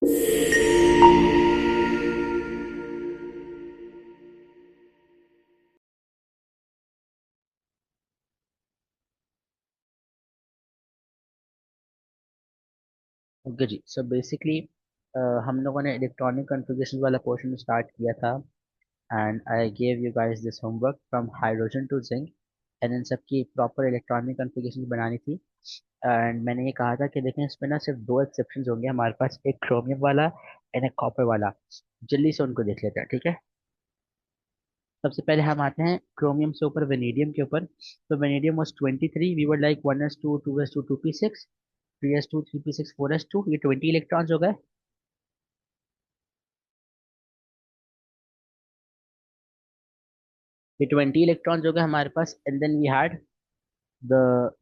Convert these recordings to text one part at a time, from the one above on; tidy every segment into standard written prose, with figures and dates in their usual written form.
Okay जी, so basically हम लोगों ने इलेक्ट्रॉनिक कॉन्फ़िगरेशन वाला पोर्शन स्टार्ट किया था। And I gave you guys this homework from hydrogen to zinc. And इन सबकी प्रॉपर इलेक्ट्रॉनिक कॉन्फ़िगरेशन बनानी थी। एंड मैंने ये कहा था कि देखें, इसमें ना सिर्फ दो एक्सेप्शंस होंगे हमारे पास, एक क्रोमियम वाला एंड एक कॉपर वाला। जल्दी से उनको देख लेते हैं, ठीक है। सबसे पहले हम आते हैं क्रोमियम से ऊपर वेनेडियम के ऊपर। तो vanadium was 23, we were like 1s2 2s2 2p6 3s2 3p6 4s2, ये 20 इलेक्ट्रॉन्स हो गए। ये 20 इलेक्ट्रॉन्स हो गए हमारे पास। And then we had the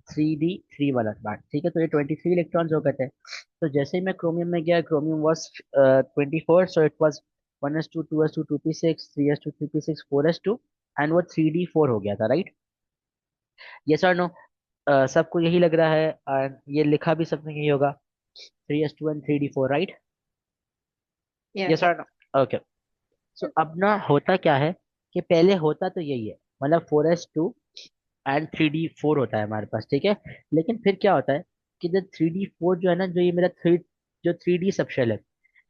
3d3 वाला पार्ट, ठीक है। तो ये 23 इलेक्ट्रॉन्स हो गए थे। तो जैसे ही मैं क्रोमियम में गया, chromium was 24, so it was 1s2 2s2 2p6 3s2 3p6 4s2, and वो 3d4 हो गया था, राइट। यस और नो? सबको यही लग रहा है, and ये लिखा भी सबने यही होगा, 3s2 and 3d4, right. Yes Yes. और नो? ओके। सो अब ना होता क्या है कि पहले होता तो यही है, मतलब 4s2 एंड 3d4 होता है हमारे पास, ठीक है। लेकिन फिर क्या होता है कि जब 3d4 जो है ना, जो ये मेरा जो 3d सबशेल है,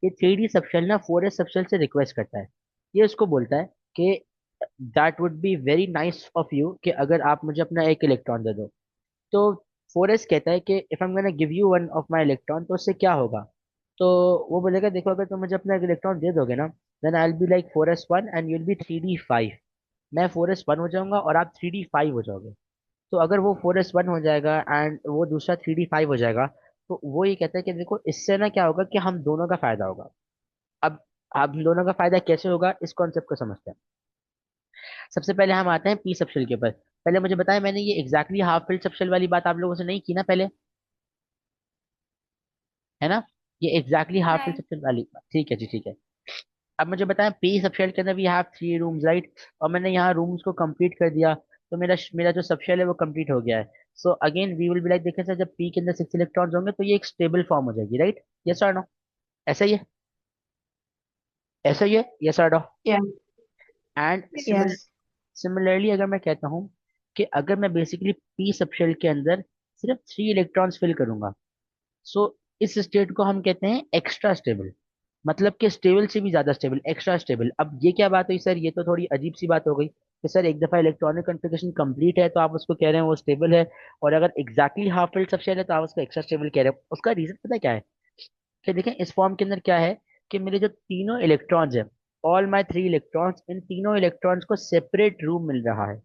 ये 3d सबशेल ना 4s सबशेल से रिक्वेस्ट करता है। ये उसको बोलता है कि that would be very nice of you कि अगर आप मुझे अपना एक इलेक्ट्रॉन दे दो। तो 4s कहता है कि if I am gonna give you one of my electron, तो उससे क्या होगा। तो वो बोलेगा, देखो अगर तुम मुझे अपना एक इलेक्ट्रॉन दे दोगे ना, then I will be like 4s1 and you will be 3d5। मैं 4s1 हो जाऊंगा और आप 3d5 हो जाओगे। तो अगर वो 4s1 हो जाएगा एंड वो दूसरा 3d5 हो जाएगा, तो वो ये कहता है कि देखो इससे ना क्या होगा कि हम दोनों का फायदा होगा। अब हम दोनों का फायदा कैसे होगा, इस कॉन्सेप्ट को समझते हैं। सबसे पहले हम आते हैं पी सबशेल के ऊपर। पहले मुझे बताएं, मैंने ये एग्जैक्टली हाफ फिल्ड सबशेल वाली बात आप लोगों से नहीं की ना पहले, है ना। ये एग्जैक्टली हाफ फिल्ड नहीं। सबशेल वाली बात, ठीक है जी, ठीक है। अब मुझे बताएं, पी सबशेल के अंदर वी हैव 3 रूम्स, राइट। और मैंने यहाँ रूम्स को कंप्लीट कर दिया, तो मेरा मेरा जो सबशेल है वो कंप्लीट हो गया है। So again we will be like, देखें सर, जब पी के अंदर 6 इलेक्ट्रॉन्स होंगे तो ये एक स्टेबल फॉर्म हो जाएगी, राइट। यस और नो? ऐसा ही है, ऐसा ही है, यस और no? Yeah. And Yes. Similarly अगर मैं कहता हूँ कि अगर मैं बेसिकली पी सबशेल के अंदर सिर्फ 3 इलेक्ट्रॉन्स फिल करूंगा, सो इस स्टेट को हम कहते हैं एक्स्ट्रा स्टेबल। मतलब कि स्टेबल से भी ज्यादा स्टेबल, एक्स्ट्रा स्टेबल। अब ये क्या बात हुई सर, ये तो थोड़ी अजीब सी बात हो गई कि सर एक दफा इलेक्ट्रॉनिक कॉन्फ़िगरेशन कंप्लीट है तो आप उसको कह रहे हैं वो स्टेबल है, और अगर एग्जैक्टली हाफ फिल्ड सबशेल है तो आप उसको एक्स्ट्रा स्टेबल कह रहे हैं। उसका रीजन पता है क्या है? कि देखें इस फॉर्म के अंदर क्या है कि मेरे जो तीनों इलेक्ट्रॉन्स हैं, ऑल माई 3 इलेक्ट्रॉन्स, इन तीनों इलेक्ट्रॉन्स को सेपरेट रूम मिल रहा है।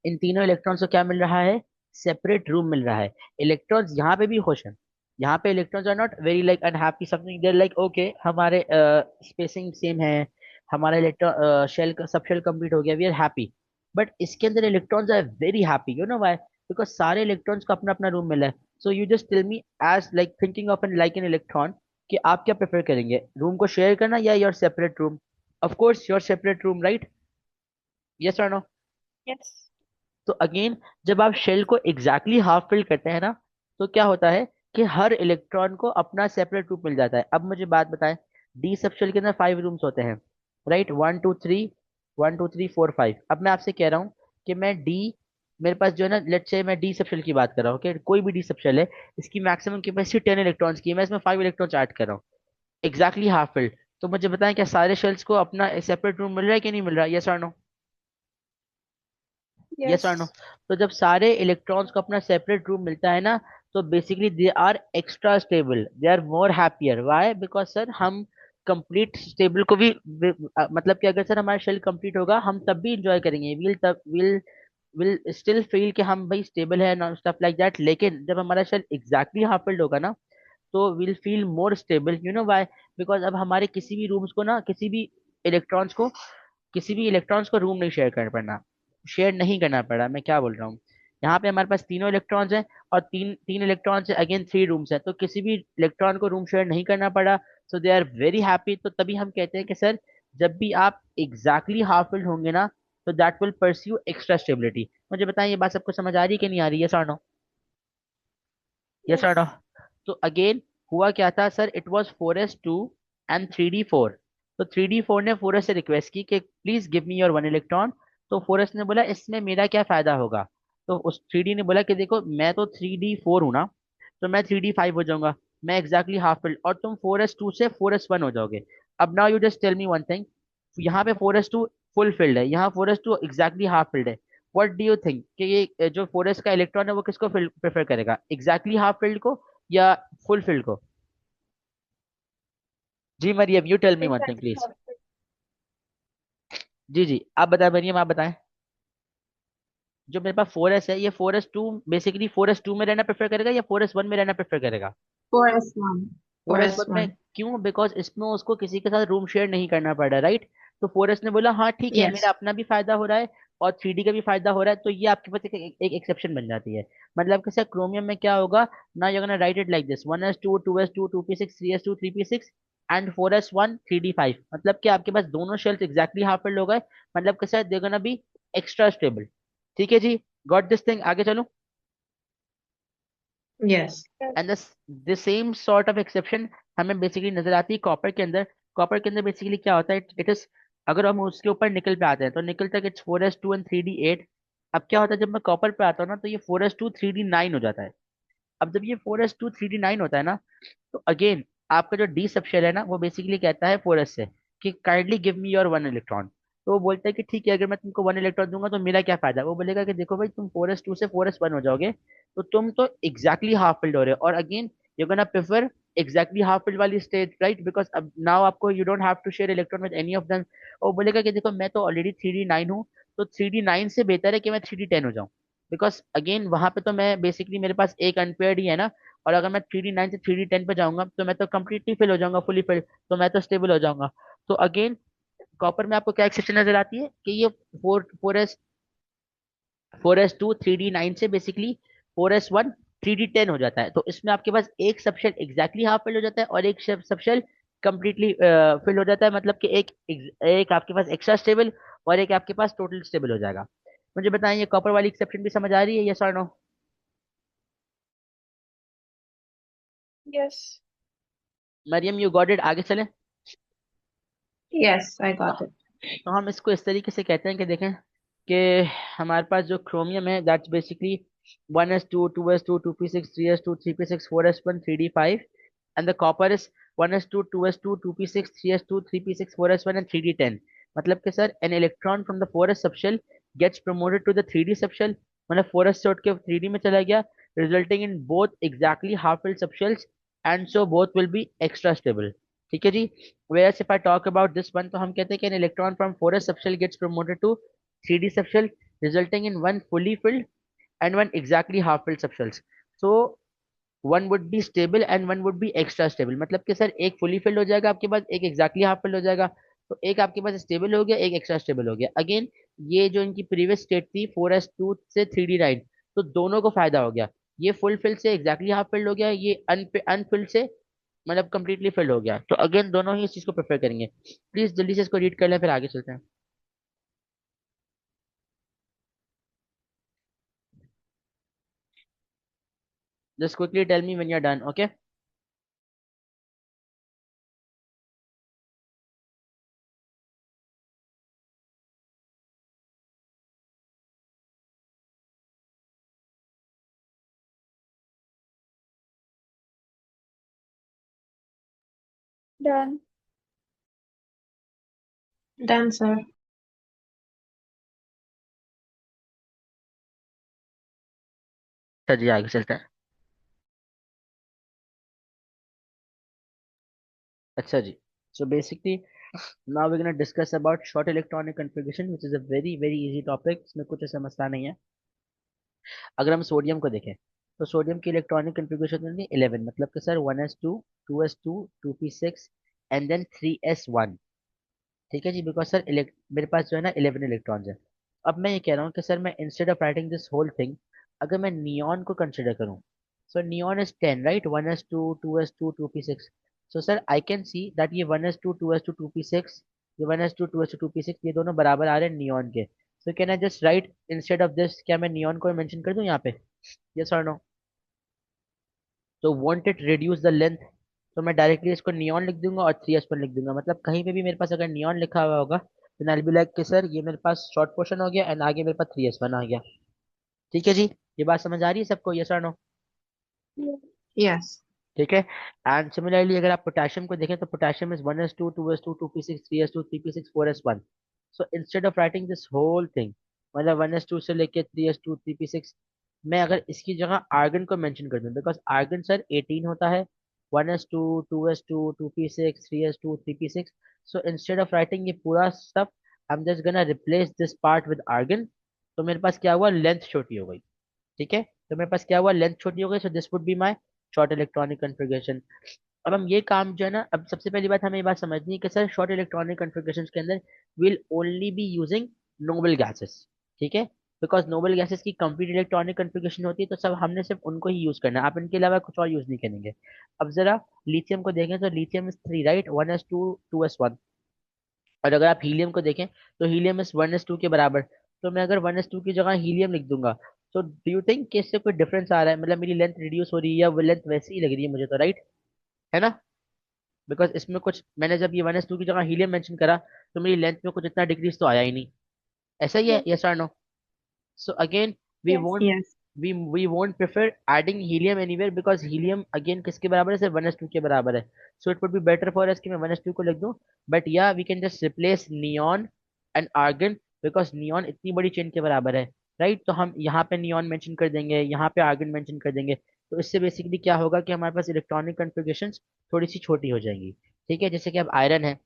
इन तीनों इलेक्ट्रॉन्स को क्या मिल रहा है? सेपरेट रूम मिल रहा है। इलेक्ट्रॉन्स यहाँ पे भी खुश हैं। यहाँ पे electrons are not very like unhappy something, there like okay हमारे स्पेसिंग सेम है, हमारा इलेक्ट्रॉन शेल का सब शेल कंप्लीट हो गया, वी आर हैप्पी। बट इसके अंदर electrons are very happy, you know why? Because सारे इलेक्ट्रॉन्स को अपना अपना रूम मिला है। So you just tell me, as like thinking of an like an electron, कि आप क्या प्रेफर करेंगे, रूम को शेयर करना या your separate room? Of course your separate room, right. Yes और नो? Yes. तो अगेन, जब आप शेल को एग्जैक्टली हाफ फिल करते हैं ना, तो क्या होता है कि हर इलेक्ट्रॉन को अपना सेपरेट रूप मिल जाता है। अब मुझे बात बताएं, डी सब शेल के अंदर 5 रूम्स होते हैं, राइट। 1 2 3, 1 2 3 4 5। अब मैं आपसे कह रहा हूँ कि मैं डी, मेरे पास जो है ना, लेट्स से मैं डी सब शेल की बात कर रहा हूँ कि कोई भी डी सब शेल है, इसकी मैक्सिमम कैपेसिटी 10 इलेक्ट्रॉन्स की है, मैं इसमें 5 इलेक्ट्रॉन ऐड कर रहा हूँ, एग्जैक्टली हाफ फिल्ड। तो मुझे बताएं, क्या सारे शेल्स को अपना सेपरेट रूम मिल रहा है कि नहीं मिल रहा? यस और नो? यस और नो? Yes. तो जब सारे इलेक्ट्रॉन्स को अपना सेपरेट रूम मिलता है ना, तो basically they are extra stable, they are more happier. Why? Because sir हम कंप्लीट स्टेबल को भी मतलब कि अगर सर हमारा शेल कंप्लीट होगा हम तब भी इंजॉय करेंगे, विल तब विल स्टिल फील कि हम भाई स्टेबल है, नॉन स्टफ लाइक दैट। लेकिन जब हमारा शेल एग्जैक्टली हाफ फिल्ड होगा ना, तो will feel more stable, you know why? Because अब हमारे किसी भी रूम्स को ना, इलेक्ट्रॉन्स को किसी भी इलेक्ट्रॉन्स को रूम नहीं शेयर करना पड़ना, शेयर नहीं करना पड़ा। मैं क्या बोल रहा हूँ, यहाँ पे हमारे पास तीनों इलेक्ट्रॉन्स हैं, और तीन तीन इलेक्ट्रॉन्स है, अगेन 3 रूम्स हैं, तो किसी भी इलेक्ट्रॉन को रूम शेयर नहीं करना पड़ा। सो दे आर वेरी हैप्पी। तो तभी हम कहते हैं कि सर जब भी आप एग्जैक्टली हाफ फिल्ड होंगे ना, तो that will pursue extra stability. मुझे बताएं, ये बात सबको समझ आ रही है कि नहीं आ रही? यस और नो? यस और नो? Yes. तो अगेन हुआ क्या था sir, it was 4s2 and 3d4। तो 3d4 ने 4s से रिक्वेस्ट की कि please give me your one electron. तो 4s ने बोला इसमें मेरा क्या फायदा होगा। तो उस 3d ने बोला कि देखो मैं तो 3d4 हूं ना, तो मैं 3d5 हो जाऊंगा, मैं एग्जैक्टली हाफ फिल्ड, और तुम 4s2 से 4s1 हो जाओगे। अब now you just tell me one thing, यहाँ पे 4s2 फुल फिल्ड है, यहाँ 4s2 एग्जैक्टली हाफ फिल्ड है। व्हाट डू यू थिंक कि ये जो 4s का इलेक्ट्रॉन है वो किसको प्रेफर करेगा, एग्जैक्टली हाफ फिल्ड को या फुल फील्ड को? जी Mariam, you tell me one thing Exactly. Please. जी जी, आप बताएं मरियम, आप बताएं। जो मेरे पास 4s है, ये 4s2 बेसिकली 4s2 में रहना प्रेफर करेगा या 4s1 में रहना प्रेफर करेगा? 4s1. 4s1 में 4s1. क्यों? बिकॉज इसमें उसको किसी के साथ रूम शेयर नहीं करना पड़ रहा, राइट? तो 4s ने बोला हाँ ठीक है, मेरा Yes. अपना भी फायदा हो रहा है और 3d का भी फायदा हो रहा है, तो ये आपके पास एक एक्सेप्शन बन जाती है। मतलब कि सर क्रोमियम में क्या होगा ना, you gonna right it like this, 1s2 2s2 2p6 3s2 3p6 and 4s1 3d5। मतलब कि आपके पास दोनों शेल्स एग्जैक्टली हाफ फिल्ड हो गए, मतलब कि sir they gonna be extra stable. ठीक है जी, गॉट दिस थिंग, आगे चलो। Yes. And the same sort of exception हमें बेसिकली नजर आती है कॉपर के अंदर। कॉपर के अंदर बेसिकली क्या होता है, इट इज, अगर हम उसके ऊपर निकल पे आते हैं तो निकल तक इट्स 4s2 एंड 3d8। अब क्या होता है जब मैं कॉपर पे आता हूँ ना, तो ये 4s2 3d9 हो जाता है। अब जब ये 4s2 3d9 होता है ना, तो अगेन आपका जो डी सबशेल है ना, वो बेसिकली कहता है 4s से कि kindly give me your one electron. तो वो बोलता है कि ठीक है, अगर मैं तुमको वन इलेक्ट्रॉन दूंगा तो मेरा क्या फायदा। वो बोलेगा कि देखो भाई, तुम 4s2 से 4s1 हो जाओगे, तो तुम तो एग्जैक्टली हाफ फिल्ड हो रहे हो, और again you gonna prefer exactly half filled वाली स्टेट, राइट? बिकॉज अब नाउ आपको you don't have to share electron with any of them. और बोलेगा कि देखो मैं तो ऑलरेडी 3d9 हूँ, तो 3d9 से बेहतर है कि मैं 3d10 हो जाऊं। बिकॉज अगेन वहां पे तो मैं बेसिकली मेरे पास एक अनपेयर्ड ही है ना, और अगर मैं 3d9 से 3d10 पे जाऊंगा तो मैं तो कंप्लीटली फिल हो जाऊंगा, फुली फिल, तो मैं तो स्टेबल हो जाऊंगा। तो अगेन कॉपर में आपको क्या एक्सेप्शन नजर आती है कि ये 4s2 3d9 से बेसिकली 4s1 3d10 हो जाता है। तो इसमें आपके पास एक सबशेल एग्जैक्टली हाफ फिल हो जाता है और एक सबशेल कंप्लीटली फिल हो जाता है, मतलब कि एक आपके पास एक्स्ट्रा स्टेबल और एक आपके पास टोटल स्टेबल हो जाएगा। मुझे बताएं, ये कॉपर वाली एक्सेप्शन भी समझ आ रही है, यस और no? Yes. Mariam, you got it, आगे चलें। Yes, I got it. तो हम इसको इस तरीके से कहते हैं कि देखें कि हमारे पास जो क्रोमियम है that's basically 1s2 2s2 2p6 3s2 3p6 4s1 3d5, and the copper is 1s2 2s2 2p6 3s2 3p6 4s1 and 3d10। मतलब कि sir an electron from the 4s subshell gets promoted to the 3d subshell, मतलब 4s से उठ के 3d में चला गया, resulting in both exactly half filled subshells, and so both will be extra stable. ठीक है जी। Whereas if I talk about this one, तो हम कहते हैं कि an electron from 4s subshell gets promoted to 3d subshell, resulting in one fully filled and one exactly half filled subshells. So one would be stable and one would be extra stable। मतलब कि sir एक fully filled हो जाएगा आपके पास, एक exactly half filled हो जाएगा। तो एक आपके पास स्टेबल हो गया, एक एक्स्ट्रा स्टेबल हो गया। अगेन ये जो इनकी प्रीवियस स्टेट थी 4s2 से 3d9, तो दोनों को फायदा हो गया। ये फुल फिल से एग्जैक्टली हाफ फिल्ड हो गया, ये अनफिल्ड से मतलब कंप्लीटली फिल हो गया। तो अगेन दोनों ही इस चीज को प्रेफर करेंगे। प्लीज जल्दी से इसको रीड कर लें, फिर आगे चलते हैं। Just quickly tell me when you are done, okay? Done. Done, sir. अच्छा जी, आगे चलते हैं। अच्छा जी, so basically now we gonna discuss about short electronic configuration, which is a very very easy topic, इसमें कुछ ऐसा मसला नहीं है। अगर हम सोडियम को देखें, तो सोडियम की इलेक्ट्रॉनिक कन्फिग्रेशन होगी 11, मतलब कि sir 1s2 2s2 2p6 and then 3s1। ठीक है जी, बिकॉज सर मेरे पास जो है ना 11 इलेक्ट्रॉन्स है। अब मैं ये कह रहा हूँ कि सर मैं instead of writing this whole thing, अगर मैं नियॉन को कंसिडर करूँ, so neon is 10, right? 1s2 2s2 2p6। So sir I can see that ये 1s2 2s2 2p6, ये 1s2 2s2 2p6, ये दोनों बराबर आ रहे हैं नियॉन के। So can I just right instead of this, क्या मैं नियॉन को मेंशन कर दूं यहाँ पे, यस और नो? तो want it reduce the length? तो मैं डायरेक्टली इसको नियॉन लिख दूंगा और 3s1 लिख दूंगा। मतलब कहीं पे भी मेरे पास अगर नियॉन लिखा हुआ होगा तो आई बी लाइक कि सर ये मेरे पास शॉर्ट पोर्शन हो गया एंड आगे मेरे पास 3s1 आ गया। ठीक है जी, ये बात समझ आ रही है सबको, यस और नो? Yes. ठीक है। एंड सिमिलरली अगर आप पोटेशियम को देखें तो potassium is 1s2 2s2 2p6 3s2 3p6 4s1। So instead of writing this whole thing, मतलब 1s2 से लेके 3s2 3p6, मैं अगर इसकी जगह आर्गन को मेंशन कर दूं, बिकॉज आर्गन सर 18 होता है, 1s2 2s2 2p6 3s2 3p6। So instead of writing ये पूरा stuff, I am just gonna replace this part with argon. तो मेरे पास क्या हुआ, लेंथ छोटी हो गई। ठीक है, तो मेरे पास क्या हुआ, लेंथ छोटी हो गई। So this would be my short electronic configuration. अब हम ये काम जो है ना, अब सबसे पहली बात हमें ये बात समझनी है कि सर शॉर्ट इलेक्ट्रॉनिक कन्फिग्रेशन के अंदर will only be using noble gases. ठीक है, बिकॉज नोबल गैसेस की कंप्लीट इलेक्ट्रॉनिक कन्फिग्रेशन होती है, तो सब हमने सिर्फ उनको ही यूज करना है, आप इनके अलावा कुछ और यूज नहीं करेंगे। अब जरा लिथियम को देखें तो lithium is 3, right, 1s2 2s1। और अगर आप हीलियम को देखें तो हीलियम इज 1s2 के बराबर। तो मैं अगर 1s2 की जगह हीलियम लिख दूंगा, तो डू यू थिंक कि इससे कोई डिफरेंस आ रहा है? मतलब मेरी लेंथ रिड्यूस हो रही है या वो लेंथ वैसी ही लग रही है मुझे, तो राइट है ना? बिकॉज इसमें कुछ, मैंने जब ये 1s2 की जगह हीलियम मेंशन करा तो मेरी लेंथ में कुछ इतना डिक्रीज तो आया ही नहीं। ऐसा ही है, यस और no? So again, we won't Yes. we won't prefer adding helium anywhere because helium again किसके बराबर है, सिर्फ 1s2 के बराबर है। So it would be better for us कि मैं 1s2 को लिख दूं। But yeah, we can just replace neon and argon because neon इतनी बड़ी चेन के बराबर है, राइट? तो हम यहाँ पे नियॉन मेंशन कर देंगे, यहाँ पे आर्गन मेंशन कर देंगे। तो इससे बेसिकली क्या होगा कि हमारे पास इलेक्ट्रॉनिक कन्फिग्रेशन थोड़ी सी छोटी हो जाएंगी। ठीक है, जैसे कि अब आयरन है,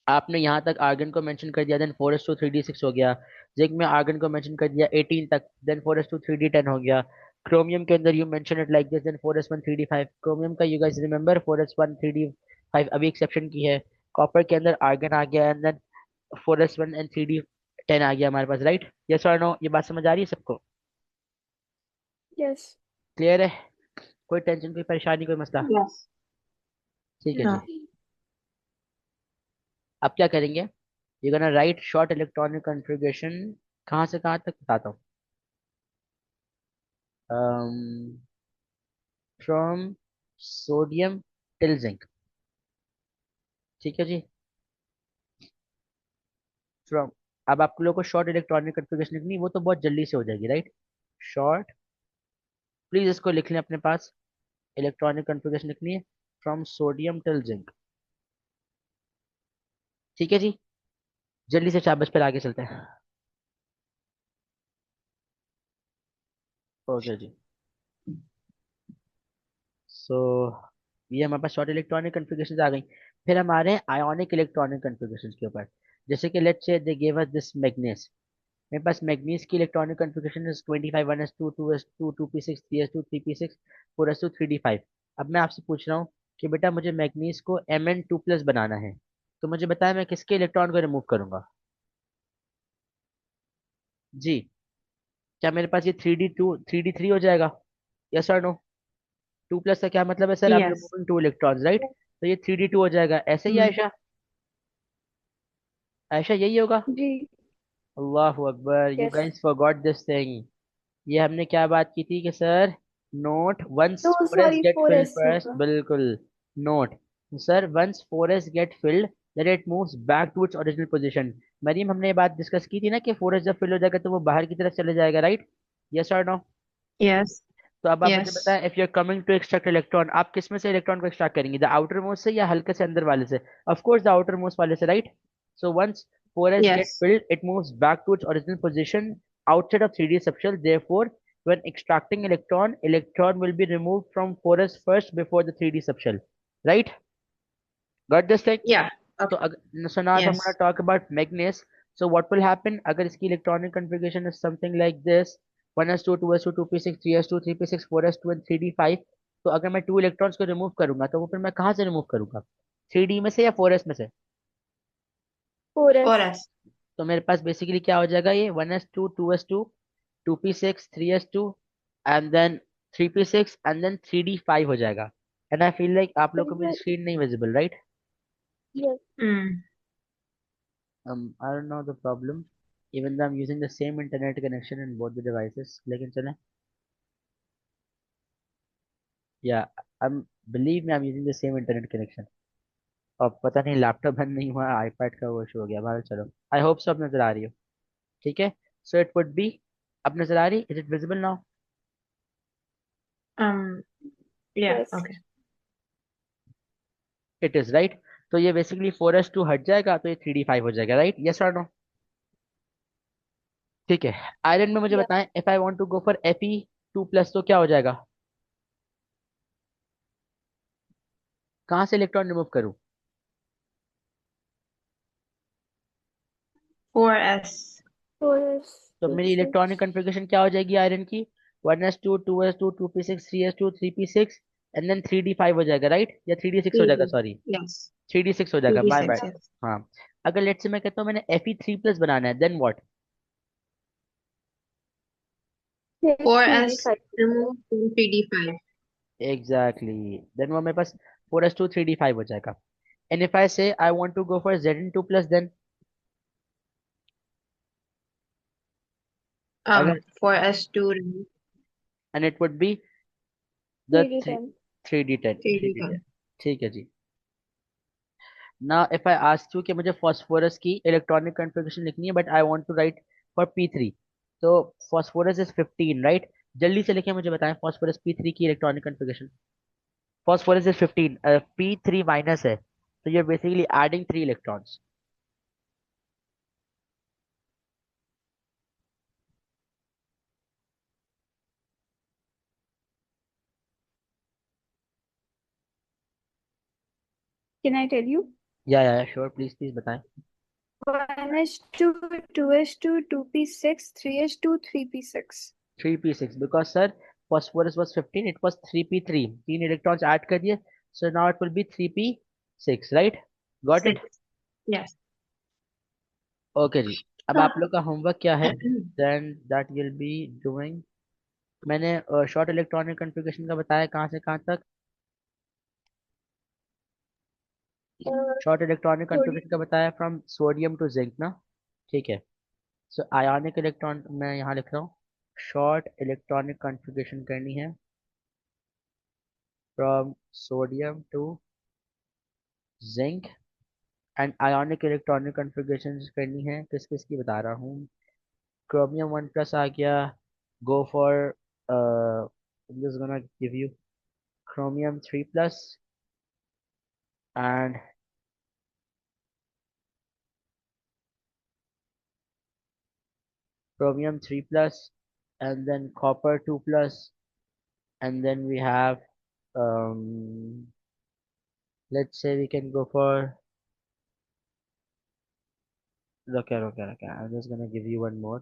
आपने यहाँ तक आर्गन को मेंशन कर दिया, देन 4s2 3d6 हो गया। जिंक में आर्गन को मेंशन कर दिया 18 तक, देन 4s2 3d10 हो गया। क्रोमियम के अंदर you mention it like this, then 4s1 3d5। Chromium का you guys remember 4s1 3d5 अभी एक्सेप्शन की है। कॉपर के अंदर आर्गन आ गया and then 4s1 and 3d10 आ गया हमारे पास, राइट? यस और नो, ये बात समझ आ रही है सबको? Yes. क्लियर है? कोई टेंशन, कोई परेशानी, कोई मसला? Yes. ठीक है जी। No. अब क्या करेंगे, ये gonna right short electronic configuration. कहाँ से कहाँ तक बताता हूँ, फ्रॉम सोडियम टिल जिंक। ठीक है जी, फ्रॉम, अब आप लोग को शॉर्ट इलेक्ट्रॉनिक कॉन्फ़िगरेशन लिखनी, वो तो बहुत जल्दी से हो जाएगी, राइट? शॉर्ट, प्लीज इसको लिख लें अपने पास, इलेक्ट्रॉनिक कॉन्फ़िगरेशन लिखनी है फ्रॉम सोडियम टिल जिंक। ठीक है जी, जल्दी से शाबाश पर आगे चलते हैं। ओके जी। सो ये हमारे पास शॉर्ट इलेक्ट्रॉनिक कॉन्फ़िगरेशन आ गई। फिर हम आ रहे हैं आयोनिक इलेक्ट्रॉनिक कॉन्फ़िगरेशन के ऊपर। जैसे कि let's say they give us this manganese. मेरे पास मैग्नीज की electronic configuration is 25 1s2 2s2 2p6 3s2 3p6 4s2 3d5। अब मैं आपसे पूछ रहा हूँ कि बेटा मुझे मैग्नीज को Mn2+ बनाना है, तो मुझे बताया मैं किसके इलेक्ट्रॉन को रिमूव करूंगा? जी, क्या मेरे पास ये 3d2 3d3 हो जाएगा? यस और नो? 2+ का क्या मतलब है सर, आप Yes. Removing 2 electrons, right? तो ये 3d2 हो जाएगा, ऐसे ही Mm. आयशा? आयशा यही होगा? जी। अल्लाह अकबर, you Yes. Guys forgot this thing. ये हमने क्या बात की थी कि sir, note once No, 4s sorry, get filled 4S first, होगा। बिल्कुल। Note, sir once 4s get filled then it moves back to its original position. Mariam, हमने ये बात डिस्कस की थी ना कि 4s जब फिल हो जाएगा तो वो बाहर की तरफ चले जाएगा, राइट? यस और नो? Yes. तो अब आप मुझे बताएं, Yes. If you are coming to extract electron, आप किस में से इलेक्ट्रॉन को एक्सट्रैक्ट करेंगे, द आउटर मोस्ट से या हल्के से अंदर वाले से? Of course the outermost वाले से, right? So once 4s get Yes. filled it moves back to its original position outside of 3d subshell. Therefore, when extracting electron will be removed from 4s first before the 3d subshell, right? Got this thing? Yeah. So, so now if I'm going Yes. to talk about magnets, so what will happen अगर इसकी electronic configuration is something like this, 1s2 2s2 2p6 3s2 3p6 4s2 and 3d5। तो अगर मैं 2 electrons को remove करूंगा तो वो फिर मैं कहाँ से रिमूव करूंगा, 3d में से या 4s में से? 4S। Forest. तो मेरे पास बेसिकली क्या हो जाएगा, ये 1s2 2s2 2p6 3s2 and then 3p6 and then 3d5 हो जाएगा। एंड आई फील लाइक आप लोग को मेरी स्क्रीन नहीं visible, right? Yes. Mm. I don't know the problem, even though I'm using the same internet connection in both the devices, लेकिन चलें, या I'm believe me, I'm using the same internet connection. और पता नहीं laptop बंद नहीं हुआ, iPad का वो इशू हो गया बाहर। चलो, आई होप सो अब नजर आ रही हो। ठीक है, सो इट वुड बी, अब नजर आ रही, is it visible now? Um, yeah, Yes. okay. It is right. तो ये बेसिकली 4s2 हट जाएगा तो ये 3d5 हो जाएगा, राइट? यस और नो? ठीक है। आयरन में मुझे Yeah. बताएं, if I want to go for Fe2+ तो क्या हो जाएगा? कहाँ से इलेक्ट्रॉन रिमूव करूं? 4s. 4s, तो मेरी इलेक्ट्रॉनिक 2p6. कन्फिग्रेशन क्या हो जाएगी आयरन की? 1s2, 2s2, 2p6, 3s2, 3p6, and then 3d5 हो जाएगा, राइट? या 3d6 हो जाएगा, 3d. Sorry, Yes. 3d6 हो जाएगा, माय 3d6, बैड। yes. हाँ। अगर लेट्स से मैं कहता हूँ मैंने Fe3+ बनाना है, then what? 4s 3d5. remove 3d5. Exactly, then वो मेरे पास 4s2 3d5 हो जाएगा। And if I say I want to go for Zn2+, then? 4s2 remove and it would be the 3d10. 3d10, 3d10। 3d10. ठीक है जी। ना if I ask you कि मुझे phosphorus की इलेक्ट्रॉनिक कन्फिग्रेशन लिखनी है, but I want to write for P3, तो phosphorus is 15, right? जल्दी से लिखे, मुझे बताएं फास्फोरस P3 की electronic configuration. Phosphorus is 15, P3- है, तो you're basically adding 3 electrons. Can I tell you? या श्योर, प्लीज प्लीज बताएं। 1s2, 2s2, 2p6, 3s2, 3p6. 3p6, because sir phosphorus was 15, it was 3p3, 3 electrons add करिए, so now it will be 3p6, right? Got 6. it? Yes. Okay जी। अब आप लोग का homework क्या है? Then that will be doing, मैंने short electronic configuration का बताया कहाँ से कहाँ तक? Uh, शॉर्ट इलेक्ट्रॉनिक कॉन्फ़िगरेशन का sodium. बताया फ्रॉम सोडियम टू जिंक ना। ठीक है। सो आयोनिक इलेक्ट्रॉन मैं यहाँ लिख रहा हूँ, शॉर्ट इलेक्ट्रॉनिक कॉन्फ़िगरेशन करनी है from sodium to zinc, and ionic electronic configuration करनी है किस किस की बता रहा हूँ। क्रोमियम 1+ आ गया, go for just gonna give you chromium 3+ and chromium 3+, and then copper 2+, and then we have, um, let's say we can go for, okay, I'm just gonna give you one more.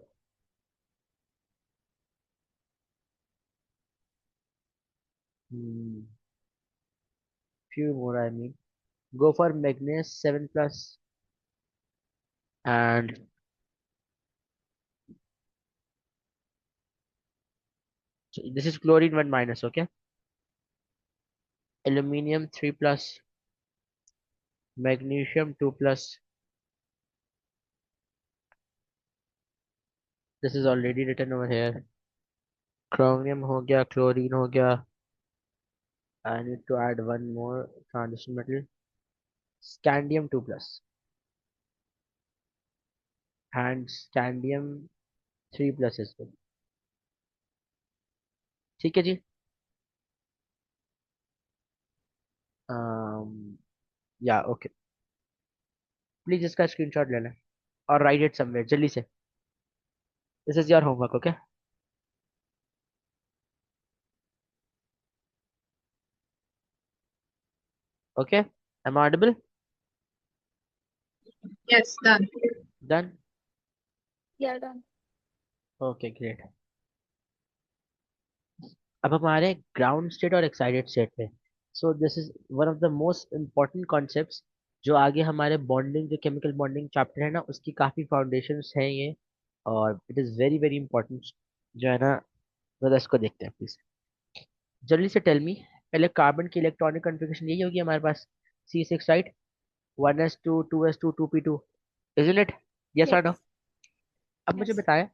Hmm, few more, I mean. Go for magnesium 7+, and so this is chlorine 1-, okay? Aluminium 3+, magnesium 2+. This is already written over here. Chromium हो गया, chlorine हो गया. I need to add one more transition metal. Scandium 2+, and scandium 3+ is good. ठीक है जी। या okay, please इसका screenshot ले लें और राइट इट समवेयर जल्दी से। This is your homework, okay? Okay, am audible? Yes, done. Done? Yeah, done. Okay great. अब हमारे ग्राउंड स्टेट और एक्साइटेड स्टेट पे। So this is one of the most important concepts, जो आगे हमारे bonding, जो केमिकल बॉन्डिंग चैप्टर है ना, उसकी काफ़ी फाउंडेशंस हैं ये, और it is very very important, जो है ना। जरा इसको देखते हैं प्लीज, जल्दी से टेल मी। पहले कार्बन की इलेक्ट्रॉनिक कॉन्फ़िगरेशन यही होगी हमारे पास, C6, right? 1s2, 2s2, 2p2, isn't it? Yes और नो? Yes. अब मुझे Yes. बताएं,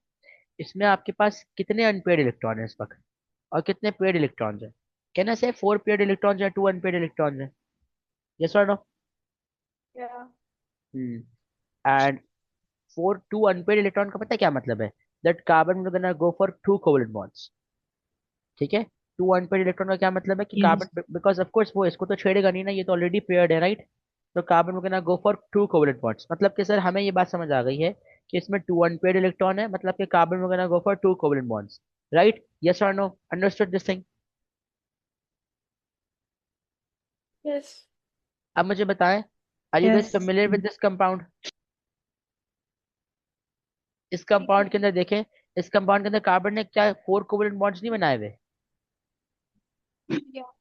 इसमें आपके पास कितने अनपेड इलेक्ट्रॉन है इस वक्त, और कितने पेड इलेक्ट्रॉन्स हैं? Can I say 4 paired electrons या 2 अनपेयर्ड इलेक्ट्रॉन्स है? यस और no? Yeah. And for 2 unpaired electron का पता है क्या मतलब है? That carbon will gonna go for 2 covalent bonds. ठीक है, 2 अनपेयर्ड इलेक्ट्रॉन का क्या मतलब है कि Yes. Carbon, because of course वो इसको तो छेड़ेगा नहीं ना, ये तो ऑलरेडी पेयर्ड है, राइट? तो carbon will gonna go for 2 covalent bonds. मतलब कि सर हमें ये बात समझ आ गई है कि इसमें 2 अनपेयर्ड इलेक्ट्रॉन है, मतलब कि carbon will gonna go for 2 covalent bonds, right? Yes और no? Understood this thing? Yes. अब मुझे बताएं, are you guys Yes. Familiar with this compound? इस कंपाउंड के अंदर देखें, इस कंपाउंड के अंदर कार्बन ने क्या 4 कोवलेंट बॉन्ड्स नहीं बनाए हुए? Yeah.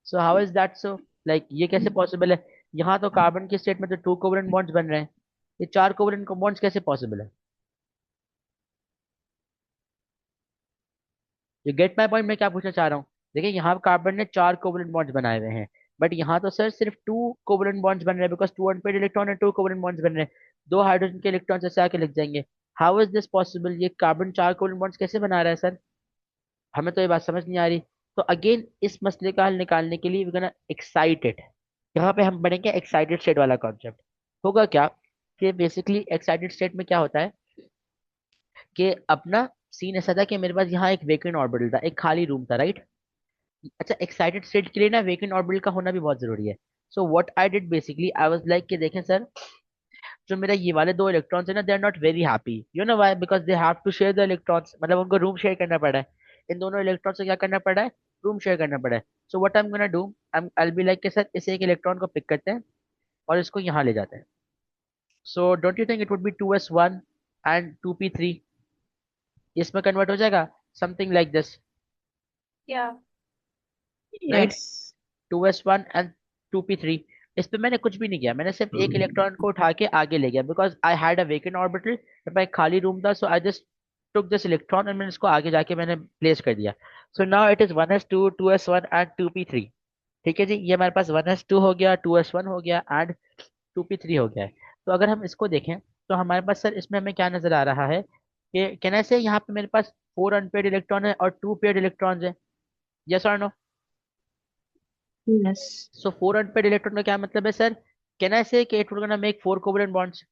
So how is that so? Like ये कैसे पॉसिबल है? यहाँ तो कार्बन की स्टेट में तो 2 कोवलेंट बॉन्ड्स बन रहे हैं, ये 4 कोवलेंट बॉन्ड्स कैसे पॉसिबल है? You get my point? मैं क्या पूछना चाह रहा हूँ? देखिए यहाँ कार्बन ने 4 कोवलेंट बॉन्ड्स बनाए हुए हैं, बट यहाँ तो सर सिर्फ 2 कोवलेंट बॉन्ड्स बन रहे हैं, बिकॉज 2 अनपेयर्ड इलेक्ट्रॉन है, 2 कोवलेंट बॉन्ड्स बन रहे हैं, 2 हाइड्रोजन के इलेक्ट्रॉन ऐसे आके लग जाएंगे। How is this possible? ये कार्बन 4 कोवलेंट बॉन्ड्स कैसे बना रहा है सर? हमें तो ये बात समझ नहीं आ रही। तो अगेन इस मसले का हल निकालने के लिए वी गोना एक्साइटेड, यहाँ पे हम पढ़ेंगे एक्साइटेड स्टेट वाला कॉन्सेप्ट। होगा क्या कि बेसिकली एक्साइटेड स्टेट में क्या होता है कि अपना सीन ऐसा था कि मेरे पास यहाँ एक वेकेंट ऑर्बिटल था, एक खाली रूम था, राइट? अच्छा, एक्साइटेड स्टेट के लिए ना वेकेंट ऑर्बिटल का होना भी बहुत जरूरी है। So what I did basically, I was like कि देखें सर, जो मेरा ये वाले 2 इलेक्ट्रॉन्स है ना, they are not very happy, you know why? Because they have to share the electrons, मतलब उनको रूम शेयर करना पड़ा है। इन दोनों इलेक्ट्रॉन से क्या करना पड़ा है? रूम शेयर करना पड़ा है। So what I am gonna do, I will be like के सर इस एक इलेक्ट्रॉन को पिक करते हैं और इसको यहाँ ले जाते हैं। So don't you think it would B 2s1 and 2p3? इसमें कन्वर्ट हो जाएगा something like this, Yeah. Right? Yes. 2s1 and 2p3। इस पे मैंने कुछ भी नहीं किया, मैंने सिर्फ एक इलेक्ट्रॉन को उठा के आगे ले गया, because I had a vacant orbital, मेरे पास एक खाली रूम था। So I just took this electron और मैंने इसको आगे जाके मैंने प्लेस कर दिया। So now it is 1s2 2s1 and 2p3। ठीक है जी, ये हमारे पास 1s2 हो गया, 2s1 हो गया एंड 2p3 हो गया है। तो अगर हम इसको देखें तो हमारे पास सर इसमें हमें क्या नजर आ रहा है कि कैन आई से यहाँ पे मेरे पास 4 अनपेयर्ड इलेक्ट्रॉन है और 2 पेयर्ड इलेक्ट्रॉन है? यस और नो? Yes. सो 4 अनपेयर्ड इलेक्ट्रॉन का क्या मतलब है सर? कैन आई से कि it will gonna make 4 covalent bonds?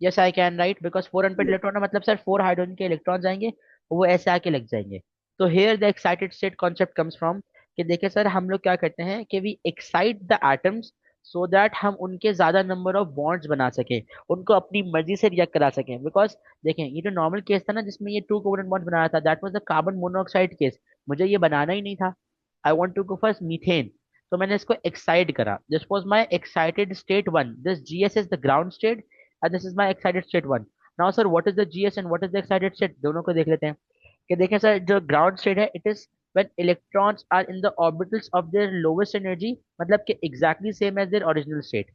Yes I can, right? Because 4 unpaired electron का मतलब सर 4 हाइड्रोजन के इलेक्ट्रॉन्स आएंगे, वो ऐसे आके लग जाएंगे। तो here the excited state concept comes from कि देखिए सर हम लोग क्या करते हैं कि we excite the atoms so that हम उनके ज्यादा नंबर ऑफ बॉन्ड्स बना सकें, उनको अपनी मर्जी से रिएक्ट करा सकें। बिकॉज देखें ये जो नॉर्मल केस था ना जिसमें ये 2 कोवलेंट बॉन्ड्स बनाया था, that was the carbon monoxide case, मुझे ये बनाना ही नहीं था। I want to go first methane. तो मैंने इसको एक्साइट करा, this was my excited state 1, this GS is the ground state and this is my excited state 1। Now sir what is the GS and what is the excited state, दोनों को देख लेते हैं। कि देखें सर जो ground state है, it is when electrons are in the orbitals of their lowest energy, मतलब कि exactly same as their original state।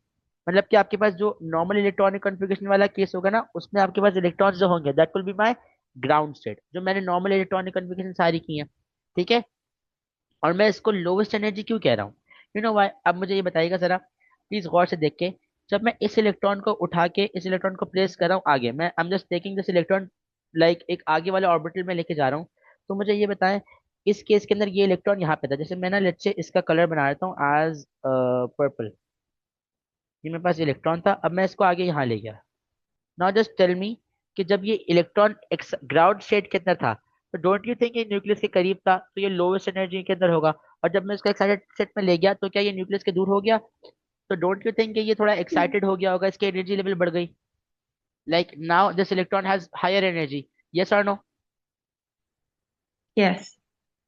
मतलब कि आपके पास जो नॉर्मल इलेक्ट्रॉनिक कॉन्फ़िगरेशन वाला केस होगा ना, उसमें आपके पास इलेक्ट्रॉन्स जो होंगे that will be my ground state, जो मैंने नॉर्मल इलेक्ट्रॉनिक कॉन्फ़िगरेशन सारी की है। ठीक है, और मैं इसको लोवेस्ट एनर्जी क्यों कह रहा हूँ? You know why? अब मुझे ये बताइएगा जरा प्लीज गौर से देख के। जब मैं इस इलेक्ट्रॉन को उठा के इस इलेक्ट्रॉन को प्लेस कर रहा हूँ आगे, मैं आई am just taking this electron like एक आगे वाले ऑर्बिटल में लेके जा रहा हूँ, तो मुझे ये बताएं इस केस के अंदर ये इलेक्ट्रॉन यहाँ पे था, जैसे मैं ना लेट्स से इसका कलर बना देता हूँ एज पर्पल। ये मेरे पास इलेक्ट्रॉन था, अब मैं इसको आगे यहाँ ले गया। नाउ जस्ट टेल मी कि जब ये इलेक्ट्रॉन ग्राउंड स्टेट के अंदर था, तो डोंट यू थिंक ये न्यूक्लियस के करीब था, तो ये लोवेस्ट एनर्जी के अंदर होगा। और जब मैं इसको एक्साइटेड स्टेट में ले गया तो क्या ये न्यूक्लियस के दूर हो गया? तो डोंट यू थिंक ये थोड़ा एक्साइटेड हो गया होगा, इसकी एनर्जी लेवल बढ़ गई, like now this electron has higher energy? Yes और नो? Yes.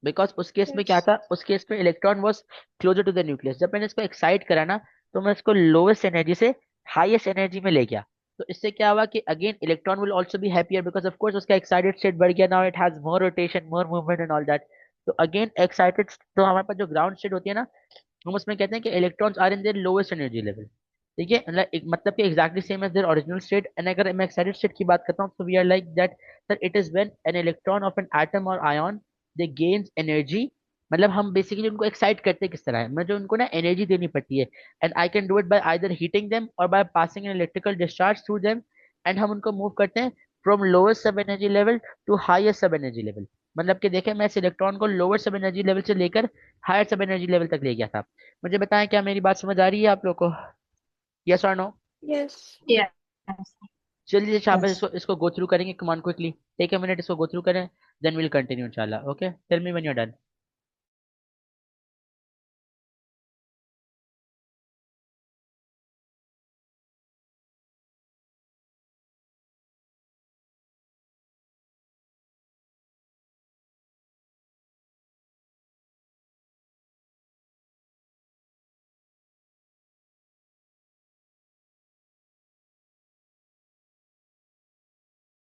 बिकॉज उस केस में क्या Yes. था, उस केस में electron was closer to the nucleus. जब मैंने इसको एक्साइट करा ना, तो मैं इसको लोवेस्ट एनर्जी से हाईएस्ट एनर्जी में ले गया। तो इससे क्या हुआ कि again electron will also be happier, because of course उसका एक्साइटेड स्टेट बढ़ गया, now it has more rotation more movement and all that. तो अगेन एक्साइटेड, तो हमारे पास जो ग्राउंड स्टेट होती है ना, हम उसमें कहते हैं कि electrons are in their lowest energy level. ठीक है, मतलब कि exactly same as their original state. And अगर मैं एक्साइटेड स्टेट की बात करता हूँ तो we are like that sir it is when an electron of an atom और आयन दे गेन्स एनर्जी। मतलब हम बेसिकली उनको एक्साइट करते किस तरह है, मतलब उनको ना एनर्जी देनी पड़ती है। And I can do it by either heating them और by passing an electrical discharge through them. And हम उनको मूव करते हैं from lowest sub energy level to highest sub energy level. मतलब कि देखें, मैं इस इलेक्ट्रॉन को लोअर सब एनर्जी लेवल से लेकर हायर सब एनर्जी लेवल तक ले गया था। मुझे बताएं, क्या मेरी बात समझ आ रही है आप लोग को? यस और नो? Yes. Yes. जल्दी से शाबाश, Yes. इसको इसको गो थ्रू करेंगे, come on quickly, take a minute, इसको गो थ्रू करें, देन विल कंटिन्यू इंशाल्लाह। Okay, tell me when you are done.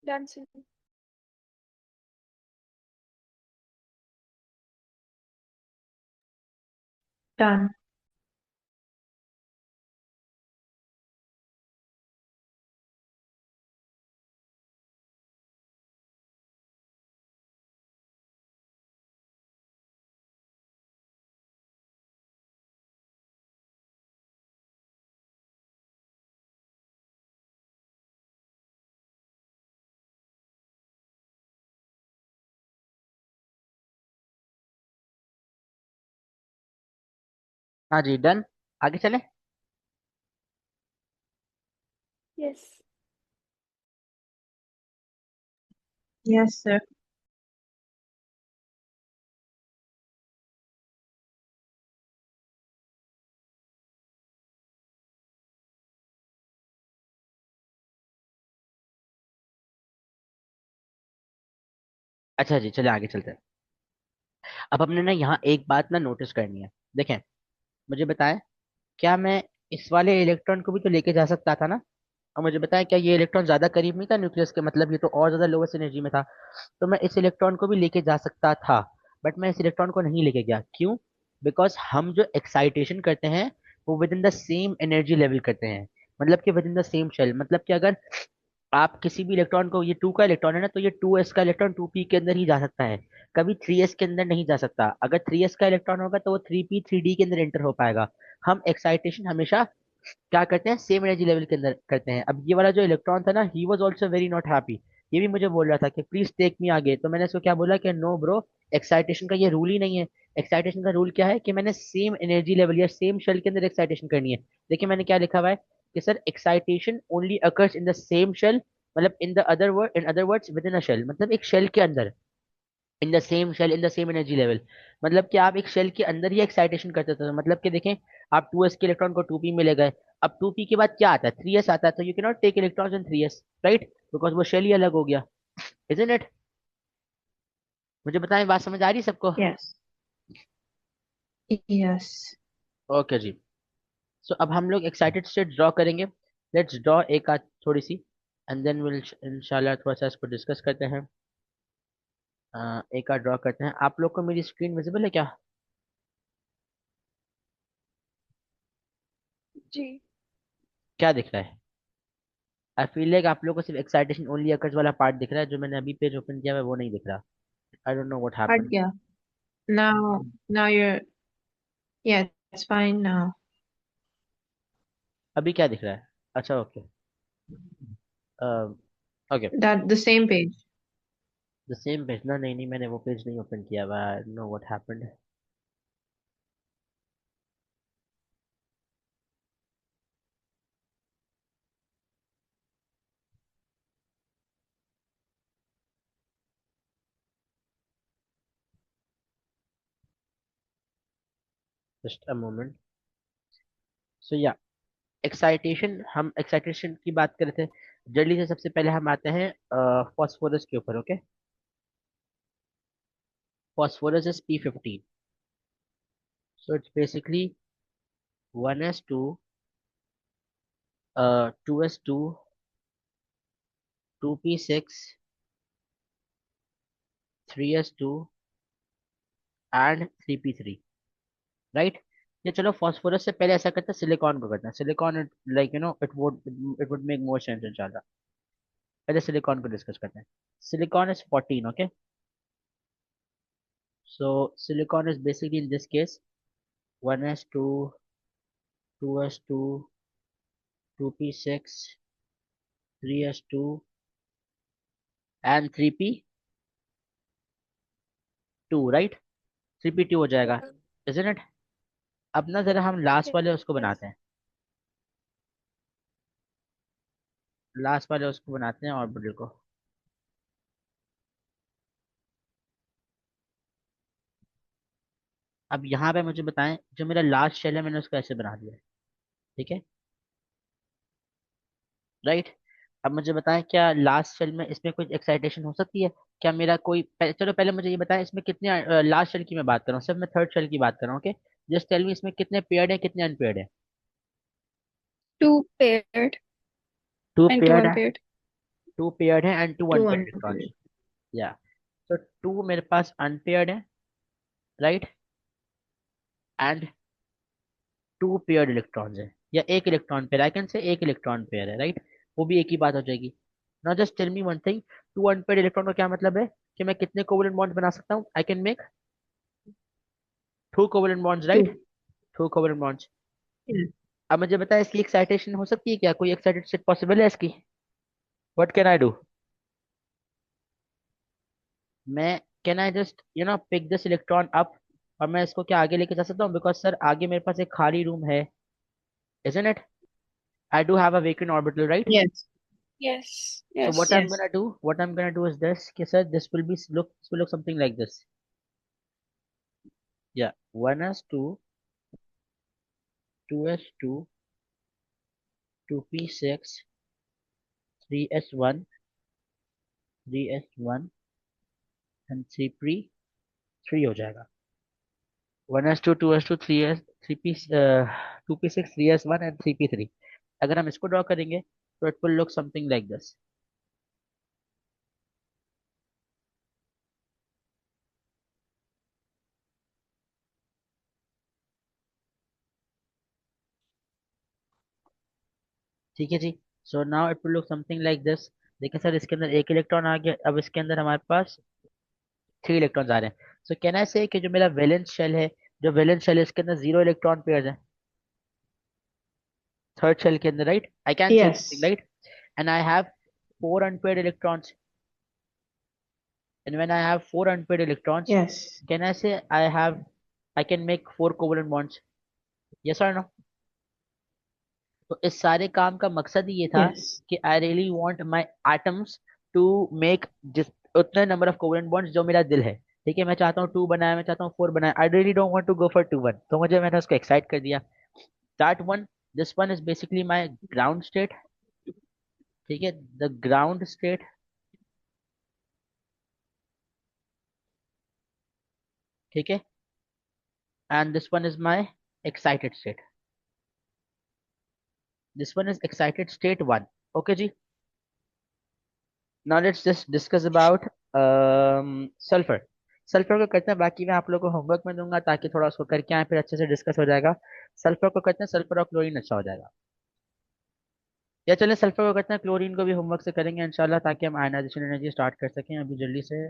Done, sir. Done. हाँ जी, डन। आगे चलें। Yes. Yes, sir. अच्छा जी, चले आगे चलते हैं। अब हमने ना यहाँ एक बात ना नोटिस करनी है। देखें, मुझे बताएं, क्या मैं इस वाले इलेक्ट्रॉन को भी तो लेके जा सकता था ना? और मुझे बताएं, क्या ये इलेक्ट्रॉन ज्यादा करीब नहीं था न्यूक्लियस के, मतलब ये तो और ज्यादा लोवेस्ट एनर्जी में था। तो मैं इस इलेक्ट्रॉन को भी लेके जा सकता था, बट मैं इस इलेक्ट्रॉन को नहीं लेके गया। क्यों? बिकॉज हम जो एक्साइटेशन करते हैं वो within the same energy level करते हैं, मतलब कि within the same shell. मतलब कि अगर आप किसी भी इलेक्ट्रॉन को, ये 2 का इलेक्ट्रॉन है ना, तो ये 2s का इलेक्ट्रॉन 2p के अंदर ही जा सकता है, कभी 3s के अंदर नहीं जा सकता। अगर 3s का इलेक्ट्रॉन होगा तो वो 3p 3d के अंदर एंटर हो पाएगा। हम एक्साइटेशन हमेशा क्या करते हैं, सेम एनर्जी लेवल के अंदर करते हैं। अब ये वाला जो इलेक्ट्रॉन था ना, he was also very not happy. ये भी मुझे बोल रहा था कि प्लीज टेक मी आगे, तो मैंने इसको क्या बोला कि नो ब्रो, एक्साइटेशन का ये रूल ही नहीं है। एक्साइटेशन का रूल क्या है कि मैंने सेम एनर्जी लेवल या सेम शेल के अंदर एक्साइटेशन करनी है। देखिए मैंने क्या लिखा हुआ है कि sir, excitation only occurs in the same shell, मतलब in other words within a shell, मतलब एक शेल के अंदर, in the same shell in the same energy level. मतलब कि आप एक शेल के अंदर ही एक्साइटेशन करते थे। मतलब कि देखें, आप 2s के इलेक्ट्रॉन को 2p में ले गए, अब 2p के बाद क्या आता है, 3s आता है, तो you can not take electrons in 3s, right, because वो शेल ही अलग हो गया। Isn't it? मुझे बताएं, बात समझ आ रही है सबको? Yes. Yes. ओके जी। सो अब हम लोग एक्साइटेड स्टेट ड्रॉ करेंगे। लेट्स ड्रॉ एक आध थोड़ी सी, एंड देन विल इंशाल्लाह थोड़ा सा इसको डिस्कस करते हैं। एक आध ड्रॉ करते हैं। आप लोग को मेरी स्क्रीन विजिबल है क्या? G. क्या दिख रहा है? आई फील लाइक आप लोग को सिर्फ एक्साइटेशन ओनली अकर्स वाला पार्ट दिख रहा है, जो मैंने अभी पेज ओपन किया है वो नहीं दिख रहा। I don't know what Hard, happened. yeah. Now you're, yeah, it's fine now. अभी क्या दिख रहा है? अच्छा, okay, okay. That the same page. The same page ना? नहीं नहीं, मैंने वो पेज नहीं ओपन किया हुआ, I know what happened. Just a moment. So yeah, excitation, हम एक्साइटेशन की बात कर रहे थे। जल्दी से सबसे पहले हम आते हैं फॉस्फोरस के ऊपर। Okay, phosphorus is P15, so it's basically 1s2, 2s2, 2p6, 3s2 and 3p3, right. ये चलो, फॉस्फोरस से पहले ऐसा करते हैं, सिलिकॉन को करते हैं। Silicon, like it would make more sense इंशाल्लाह। पहले सिलिकॉन को डिस्कस करते हैं। Silicon is 14, okay. So silicon is basically in this case 1s2, 2s2, 2p6, 3s2 and 3p, 2, right? 3p2 हो जाएगा, Uh, इजंट इट? अब ना जरा हम लास्ट yes. वाले उसको Yes. बनाते हैं, लास्ट वाले उसको बनाते हैं ऑर्बिटल को। अब यहाँ पे मुझे बताएं, जो मेरा लास्ट शेल है मैंने उसको ऐसे बना दिया है, ठीक है, राइट? अब मुझे बताएं, क्या लास्ट शेल में इसमें कोई एक्साइटेशन हो सकती है? क्या मेरा कोई चलो पहले मुझे ये बताएं, इसमें कितने लास्ट शेल की मैं बात कर रहा हूँ, सिर्फ मैं थर्ड शेल की बात कर रहा हूँ, ओके? जस्ट टेल मी इसमें कितने पेयर्ड है, कितने अनपेयर्ड है? 2 paired टू and 2 पेयर्ड है, unpaired. 2 पेयर्ड है एंड 2 अनपेयर्ड 200. इलेक्ट्रॉन्स। या, तो 2 मेरे पास अनपेयर्ड है, राइट? एंड 2 पेयर्ड इलेक्ट्रॉन्स है, या एक इलेक्ट्रॉन पेयर, आई कैन से एक इलेक्ट्रॉन पेयर है, राइट? वो भी एक ही बात हो जाएगी। Now just tell me one thing, 2 unpaired electron का क्या मतलब है? कि मैं कितने कोवलेंट बॉन्ड्स बना सकता हूँ? आई can make 2 covalent bonds, right? 2. 2 covalent bonds. Yeah. अब मुझे बताया, इसकी एक्साइटेशन हो सकती है क्या? कोई एक्साइटेड स्टेट पॉसिबल है इसकी? What can I do? मैं, can I just pick this electron up, और मैं इसको क्या आगे लेके जा सकता हूँ? बिकॉज सर आगे मेरे पास एक खाली रूम है, isn't it? I do have a vacant orbital, right? Yes. Yes. So what Yes. I'm Yes. gonna do, what I'm gonna do is this, okay, sir, this will look something like this. Yeah, 1s2, 2s2, 2p6, 3s1, 3s1 and 3p, 3 हो जाएगा। 1s2, 2s2, 3s, 3p, 2p6, 3s1 and 3p3। अगर हम इसको draw करेंगे तो it will look something like this। ठीक है जी। So now it will look something like this. देखिए सर, इसके अंदर एक इलेक्ट्रॉन आ गया, अब इसके अंदर हमारे पास 3 इलेक्ट्रॉन्स आ रहे हैं। सो कैन आई से कि जो मेरा वैलेंस शेल है, जो वैलेंस शेल है इसके अंदर 0 इलेक्ट्रॉन पेयर है, थर्ड शेल के अंदर, right? I can say something, Yes. Right? And I have 4 unpaired electrons, and when I have 4 unpaired electrons, Yes. Can I say I can make 4 covalent bonds, yes और no? तो इस सारे काम का मकसद ही ये था Yes. कि I really want my atoms to make जिस उतने नंबर ऑफ कोवेलेंट बॉन्ड्स जो मेरा दिल है। ठीक है, मैं चाहता हूँ 2 बनाए, मैं चाहता हूँ 4 बनाए, I really don't want to go for 2 1, तो मुझे मैंने उसको एक्साइट कर दिया। That one, this one is basically my ground state, ठीक है, द ग्राउंड स्टेट, ठीक है, and this one is my excited state, this one is excited state 1। Okay जी। Now let's just discuss about sulphur. Sulphur को करते हैं, बाकी मैं आप लोगों को होमवर्क में दूंगा ताकि थोड़ा उसको करके आए, फिर अच्छे से डिस्कस हो जाएगा। सल्फर को करते हैं, सल्फर और क्लोरीन अच्छा हो जाएगा। या चलें सल्फर को करते हैं, क्लोरीन को भी होमवर्क से करेंगे इंशाल्लाह, ताकि हम आयनाइजेशन एनर्जी स्टार्ट कर सकें अभी जल्दी से।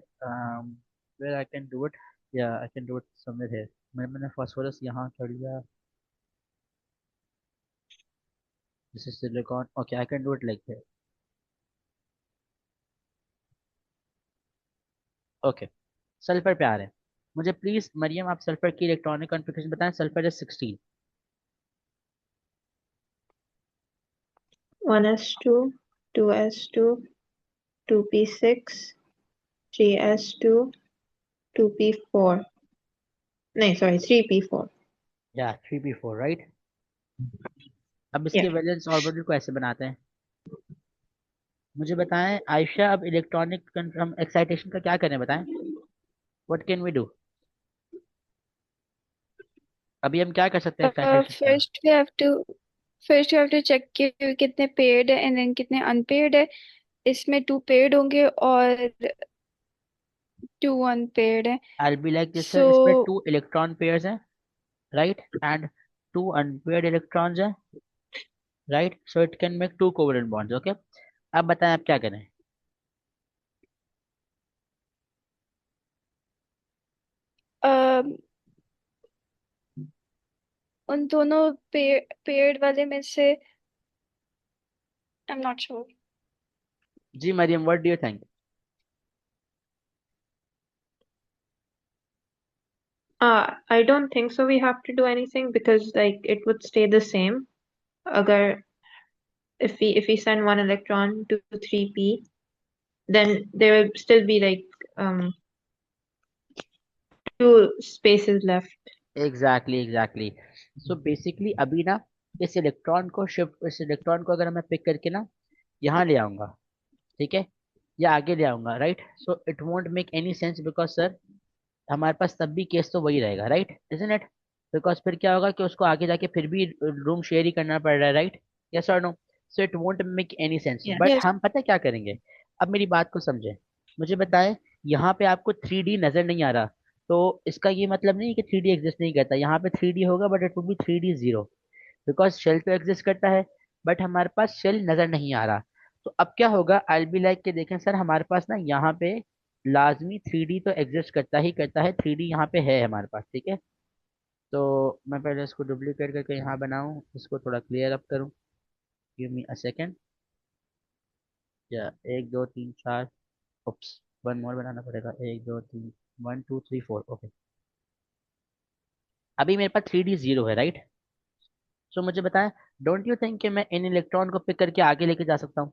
Where I can do it, या I can do it somewhere here. मैंने फास्फोरस यहाँ कर लिया, this is silicon, okay I can do it like that. Okay, sulphur पे आ रहे हैं। मुझे प्लीज मरियम, आप सल्फर की इलेक्ट्रॉनिक कॉन्फ़िगरेशन बताएं। Sulphur is 16। 1s2, 2s2, 2p6, 3s2, 2p4. No, sorry, 3p4. या 3p4, राइट? अब इसके Yeah. वैलेंस ऑर्बिटल को ऐसे बनाते हैं। मुझे बताएं आयशा, अब इलेक्ट्रॉनिक हम एक्साइटेशन का क्या करें, बताएं, व्हाट कैन वी डू? अभी हम क्या कर सकते हैं एक्साइटेशन का? First we have to check कि कितने paired है and then कितने unpaired है। इसमें 2 paired होंगे और 2 unpaired है। आई बी लाइक दिस, So इसमें 2 इलेक्ट्रॉन पेयर्स हैं, राइट? एंड 2 अनपेयर्ड इलेक्ट्रॉन्स हैं, right? So it can make 2 covalent bonds, okay? अब बताएं आप क्या करें? um, उन दोनों paired वाले में से I'm not sure। जी Mariam, what do you think? I don't think so we have to do anything because like it would stay the same. Agar if we send one electron to 3p, then there will still be like two spaces left. Exactly exactly. So basically अभी ना इस electron को अगर मैं pick करके ना यहाँ ले आऊंगा, ठीक है, या आगे ले आऊंगा, right, so it won't make any sense because sir हमारे पास तब भी केस तो वही रहेगा, राइट, इजंट इट? बिकॉज फिर क्या होगा कि उसको आगे जाके फिर भी रूम शेयर ही करना पड़ रहा है, राइट? यस और no? So it won't make any sense, Yeah. But yes. हम पता है क्या करेंगे? अब मेरी बात को समझे, मुझे बताएं, यहाँ पे आपको 3D नजर नहीं आ रहा, तो इसका ये मतलब नहीं है कि 3D एग्जिस्ट नहीं करता, यहाँ पे 3D होगा but it would be 3D zero, because shell तो एग्जिस्ट करता है, बट हमारे पास शेल नजर नहीं आ रहा। तो अब क्या होगा, आई बी लाइक के देखें सर हमारे पास ना यहाँ पे लाजमी 3D तो एग्जिस्ट करता ही करता है, 3D यहाँ पे है हमारे पास, ठीक है? तो मैं पहले इसको डुप्लीकेट करके यहाँ बनाऊँ, इसको थोड़ा क्लियर अप करूँ, गिव मी अ सेकेंड। या 1 2 3 4, उप्स, वन मोर बनाना पड़ेगा, 1 2 3, 1 2 3 4, ओके। अभी मेरे पास 3D जीरो है, राइट? सो मुझे बताएं, डोंट यू थिंक कि मैं इन इलेक्ट्रॉन को पिक करके आगे लेके जा सकता हूँ?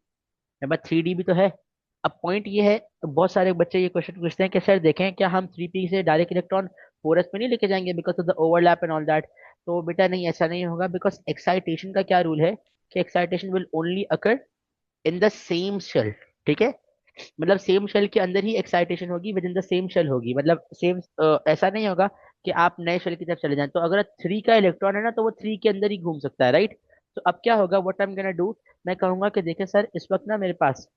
मेरे पास 3D भी तो है। अब पॉइंट ये है, बहुत सारे बच्चे ये क्वेश्चन पूछते हैं कि सर देखें क्या हम 3p से डायरेक्ट इलेक्ट्रॉन 4s में नहीं लेके जाएंगे because of the overlap and all that? तो बेटा नहीं, ऐसा नहीं होगा, बिकॉज एक्साइटेशन का क्या रूल है कि excitation will only occur in the same shell, ठीक है? मतलब सेम शेल के अंदर ही एक्साइटेशन होगी, within the same shell होगी, मतलब सेम, ऐसा नहीं होगा कि आप नए शेल की तरफ चले जाएं। तो अगर 3 का इलेक्ट्रॉन है ना तो वो 3 के अंदर ही घूम सकता है, राइट? तो अब क्या होगा, what I am gonna do, मैं कहूंगा कि देखें सर इस वक्त ना मेरे पास,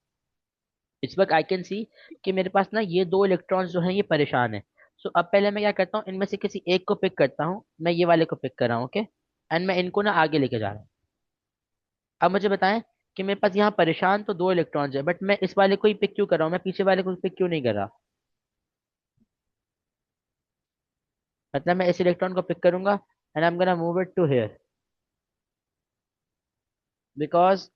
इस वक्त आई कैन सी कि मेरे पास ना ये दो इलेक्ट्रॉन्स जो हैं ये परेशान है। सो अब पहले मैं क्या करता हूँ, इनमें से किसी एक को पिक करता हूँ, मैं ये वाले को पिक कर रहा हूँ, ओके, एंड मैं इनको ना आगे लेके जा रहा हूँ। अब मुझे बताएं कि मेरे पास यहाँ परेशान तो दो इलेक्ट्रॉन्स है, बट मैं इस वाले को ही पिक क्यों कर रहा हूँ, मैं पीछे वाले को पिक क्यों नहीं कर रहा? मतलब मैं इस इलेक्ट्रॉन को पिक करूंगा and I am gonna move it to here, because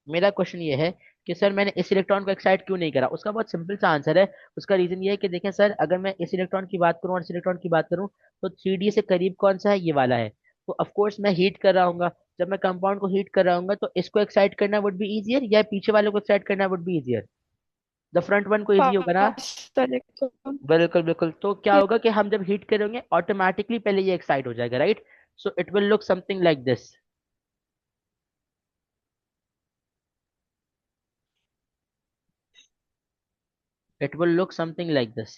मेरा क्वेश्चन ये है कि सर मैंने इस इलेक्ट्रॉन को एक्साइट क्यों नहीं करा। उसका बहुत सिंपल सा आंसर है। उसका रीजन ये है कि देखें सर, अगर मैं इस इलेक्ट्रॉन की बात करूं और इस इलेक्ट्रॉन की बात करूं तो 3D से करीब कौन सा है, ये वाला है। तो ऑफ कोर्स मैं हीट कर रहा हूँ, जब मैं कंपाउंड को हीट कर रहा हूँ तो इसको एक्साइट करना वुड बी इजियर या पीछे वाले को एक्साइट करना would be easier? The front one को इजी होगा ना? पास वाले को। बिल्कुल बिल्कुल। तो क्या होगा कि हम जब हीट करेंगे ऑटोमेटिकली पहले ये एक्साइट हो जाएगा, right? So it will look something like this. It will look something like this.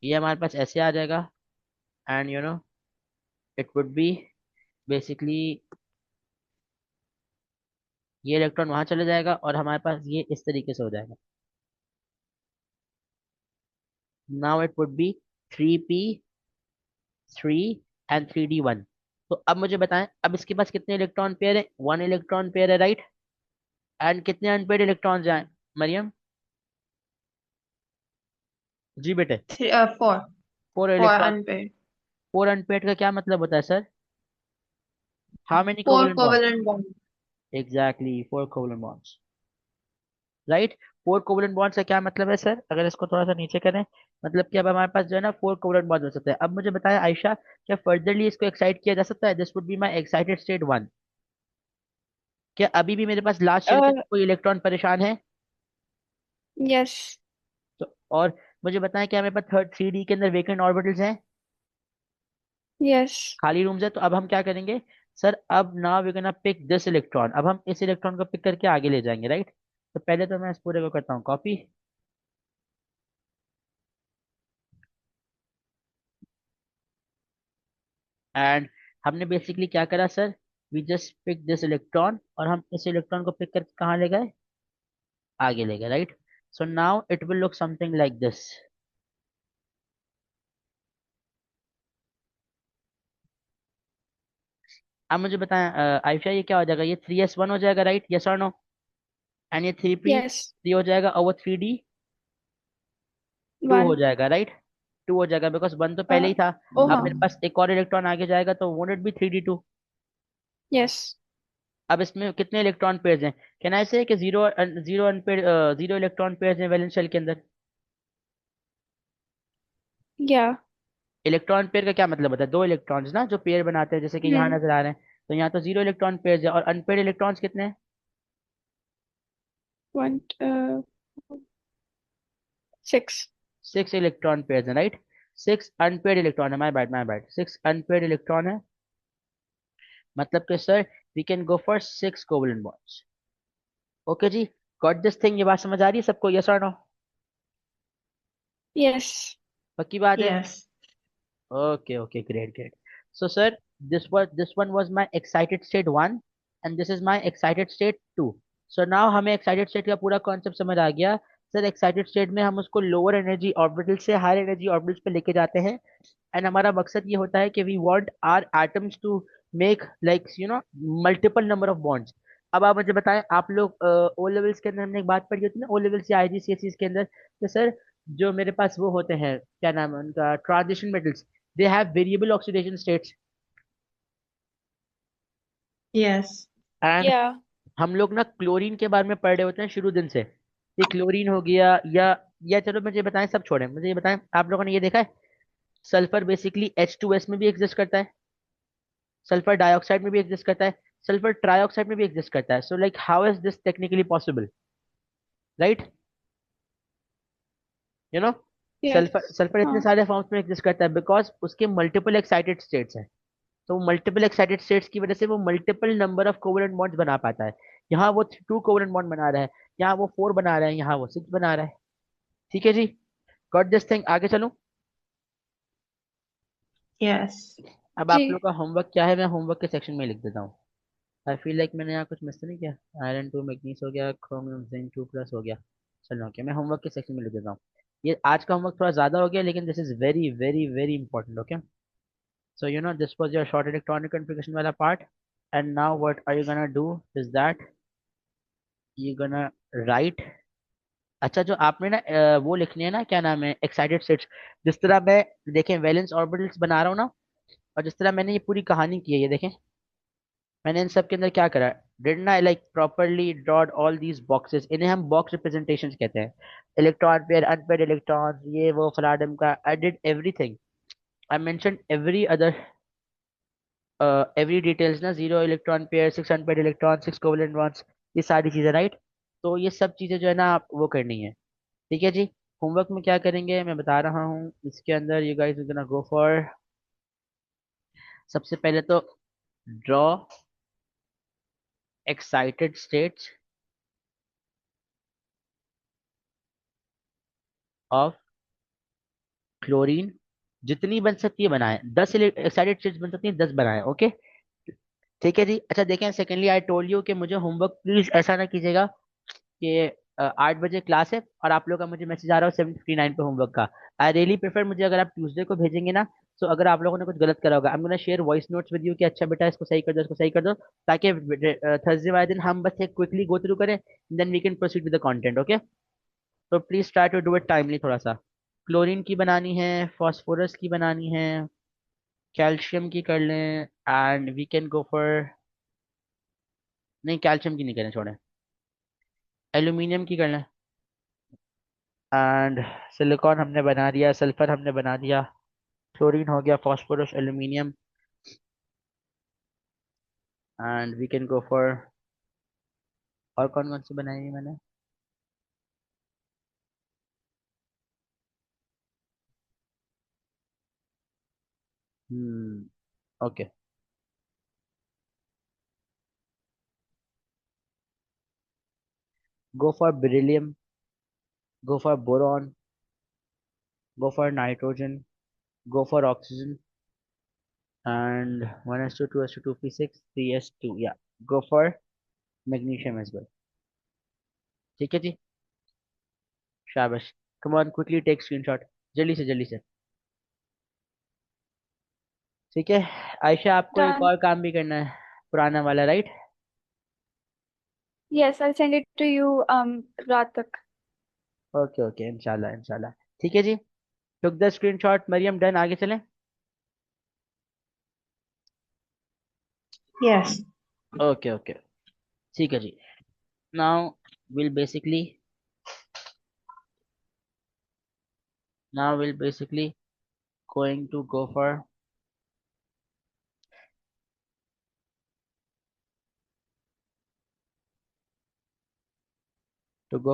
ये हमारे पास ऐसे आ जाएगा, and you know it would B basically, ये इलेक्ट्रॉन वहां चले जाएगा और हमारे पास ये इस तरीके से हो जाएगा। Now it would B 3p3 and 3d1। तो अब मुझे बताएं, अब इसके पास कितने इलेक्ट्रॉन पेयर है? 1 इलेक्ट्रॉन पेयर है, राइट? एंड कितने अनपेड इलेक्ट्रॉन जाए, मरियम? जी बेटे। Four. Four Four electron. unpaired. 4 unpaired का क्या मतलब होता है sir? How many Four covalent bond? covalent bonds. Exactly, 4 covalent bonds, right? 4 covalent bonds का क्या मतलब है सर, अगर इसको थोड़ा सा नीचे करें, मतलब कि अब हमारे पास जो है ना 4 कोवलेंट बॉन्ड हो सकते हैं। अब मुझे बताया आयशा, क्या फर्दरली इसको एक्साइट किया जा सकता है? This would be my excited state one. क्या अभी भी मेरे पास लास्ट शेल के अंदर कोई इलेक्ट्रॉन परेशान है? यस। तो और मुझे बताएं, क्या मेरे पास थर्ड 3D के अंदर वेकेंट ऑर्बिटल्स हैं, यस। खाली रूम्स है? तो अब हम क्या करेंगे सर, अब now we gonna pick this electron, अब हम इस इलेक्ट्रॉन को पिक करके आगे ले जाएंगे, राइट? तो पहले तो मैं इस पूरे को करता हूँ कॉपी, एंड हमने बेसिकली क्या करा sir, we just pick this electron और हम इस इलेक्ट्रॉन को पिक करके कहाँ ले गए, आगे ले गए, right? So now it will look something like this. अब मुझे बताएं आयशा, ये क्या हो जाएगा, ये 3s1 हो जाएगा, राइट? यस और नो? एंड ये 3p यस। 3 हो जाएगा और वो 3d 2 हो वन। जाएगा, राइट? 2 हो जाएगा बिकॉज 1 तो पहले ही था। ओ अब हाँ। मेरे पास एक और इलेक्ट्रॉन आगे जाएगा तो won't it be 3d2? Yes. अब इसमें कितने इलेक्ट्रॉन पेयर्स हैं? कैन आई से कि zero, zero unpaired, zero electron pairs हैं वैलेंस शेल के अंदर? या। इलेक्ट्रॉन पेयर का क्या मतलब होता है? दो इलेक्ट्रॉन्स ना जो पेयर बनाते हैं, जैसे कि यहाँ हम्म। नजर आ रहे हैं। तो यहाँ तो जीरो इलेक्ट्रॉन पेयर है, और अनपेयर इलेक्ट्रॉन्स कितने हैं? वन, 6। सिक्स इलेक्ट्रॉन पेयर है, राइट। सिक्स अनपेयर इलेक्ट्रॉन है, my bad, six unpair electron है। मतलब कि sir, we can go for six covalent bonds. Okay जी, गॉट दिस थिंग? ये बात समझ आ रही है सबको? यस और नो? यस। पक्की बात है? Yes. Okay okay, great great. So sir, this one was my excited state 1 and this is my excited state 2. So now हमें excited state का पूरा कॉन्सेप्ट समझ आ गया। सर, एक्साइटेड स्टेट में हम उसको लोअर एनर्जी ऑर्बिटल से हायर एनर्जी ऑर्बिटल्स पे लेके जाते हैं। एंड हमारा मकसद ये होता है कि we want our atoms to make like multiple number of bonds. अब आप मुझे बताएं, आप लोग ओ लेवल्स के अंदर हमने एक बात पढ़ी होती है ना, ओ लेवल्स या आईजीसीएसई के अंदर, कि सर जो मेरे पास वो होते हैं, क्या नाम है उनका, transition metals, they have variable oxidation states. Yes. And या। हम लोग ना क्लोरीन के बारे में पढ़ रहे होते हैं शुरू दिन से। ये क्लोरीन हो गया, या चलो मुझे बताएं, सब छोड़ें, मुझे ये बताएं, आप लोगों ने ये देखा है सल्फर बेसिकली H2S में भी एग्जिस्ट करता है, सल्फर डाइऑक्साइड में भी एग्जिस्ट करता है, सल्फर ट्राइऑक्साइड में भी एग्जिस्ट करता है। So like how is this technically possible, right? You know, yes. Sulphur sulphur इतने हाँ। सारे फॉर्म्स में एग्जिस्ट करता है बिकॉज उसके मल्टीपल एक्साइटेड स्टेट्स हैं। तो मल्टीपल एक्साइटेड स्टेट्स की वजह से वो multiple number of covalent bonds बना पाता है। यहाँ वो टू कोवलेंट बॉन्ड बना रहा है, यहाँ वो फोर बना रहा है, यहाँ वो सिक्स बना रहा है। ठीक है जी, गॉट दिस थिंग? आगे चलूं? Yes. अब आप जी। लोग का होमवर्क क्या है, मैं होमवर्क के सेक्शन में लिख देता हूँ। आई फील लाइक मैंने यहाँ कुछ मिस तो नहीं किया। आयरन टू मैग्नीस हो गया, क्रोमियम जिंक टू प्लस हो गया। चलो ओके, मैं होमवर्क के सेक्शन में लिख देता हूँ। ये आज का होमवर्क थोड़ा ज्यादा हो गया, लेकिन this is very very very important. Okay, so this was your short electronic configuration वाला part. And now what are you gonna do is that you gonna write. अच्छा, जो आपने ना वो लिखने है ना, क्या नाम है, एक्साइटेड स्टेट्स। जिस तरह मैं, देखें, वैलेंस ऑर्बिटल्स बना रहा हूँ ना, और जिस तरह मैंने ये पूरी कहानी की है, ये देखें, मैंने इन सब के अंदर क्या करा, didn't I like properly drawed all these boxes? इन्हें हम बॉक्स रिप्रेजेंटेशंस कहते हैं। इलेक्ट्रॉन पेयर, अनपेयर इलेक्ट्रॉन, ये वो फलाडम का, I did everything. I mention every other, every details ना, zero electron pair, six unpair electron, six covalent bonds, ये सारी चीजें, राइट? तो ये सब चीजें जो है ना, आप वो करनी है। ठीक है जी। होमवर्क में क्या करेंगे मैं बता रहा हूँ, इसके अंदर you guys gonna go for, सबसे पहले तो draw excited states of chlorine. जितनी बन सकती है बनाएं, 10 एक्साइटेड स्टेट्स बन सकती हैं, 10 बनाएं। ओके, ठीक है जी। अच्छा देखें, सेकेंडली आई टोल्ड यू कि मुझे होमवर्क प्लीज ऐसा ना कीजिएगा कि 8 बजे क्लास है और आप लोग का मुझे मैसेज आ रहा हो 7:59 पे होमवर्क का। आई रियली प्रेफर, मुझे अगर आप ट्यूसडे को भेजेंगे ना, तो अगर आप लोगों ने कुछ गलत करा होगा, आई am gonna share voice notes with you कि अच्छा बेटा इसको सही कर दो, इसको सही कर दो, ताकि थर्सडे वाले दिन हम बस एक क्विकली गो थ्रू करें, then we can proceed with the content. Okay, तो please try to do it timely थोड़ा सा। क्लोरीन की बनानी है, फास्फोरस की बनानी है, कैल्शियम की कर लें, and we can go for, नहीं कैल्शियम की नहीं करें, छोड़ें, एल्यूमिनियम की कर लें। एंड सिलिकॉन हमने बना दिया, सल्फर हमने बना दिया, क्लोरीन हो गया, phosphorus, aluminium, and we can go for, और कौन कौन सी बनाई है मैंने? Okay, go for beryllium, go for boron, go for nitrogen, go for oxygen, and 1s2 2s2 2p6 3s2, या go for magnesium as well. ठीक है जी, शाबाश। Come on, quickly take screenshot, जल्दी से जल्दी से। ठीक है, आयशा आपको एक डन। और काम भी करना है, पुराना वाला, right? Yes, I send it to you रात तक। ओके ओके, इंशाल्लाह इंशाल्लाह। ठीक है जी, took the screenshot, Maryam, done, आगे चलें? Yes. ओके ओके, ठीक है जी। Now will basically now will basically going to go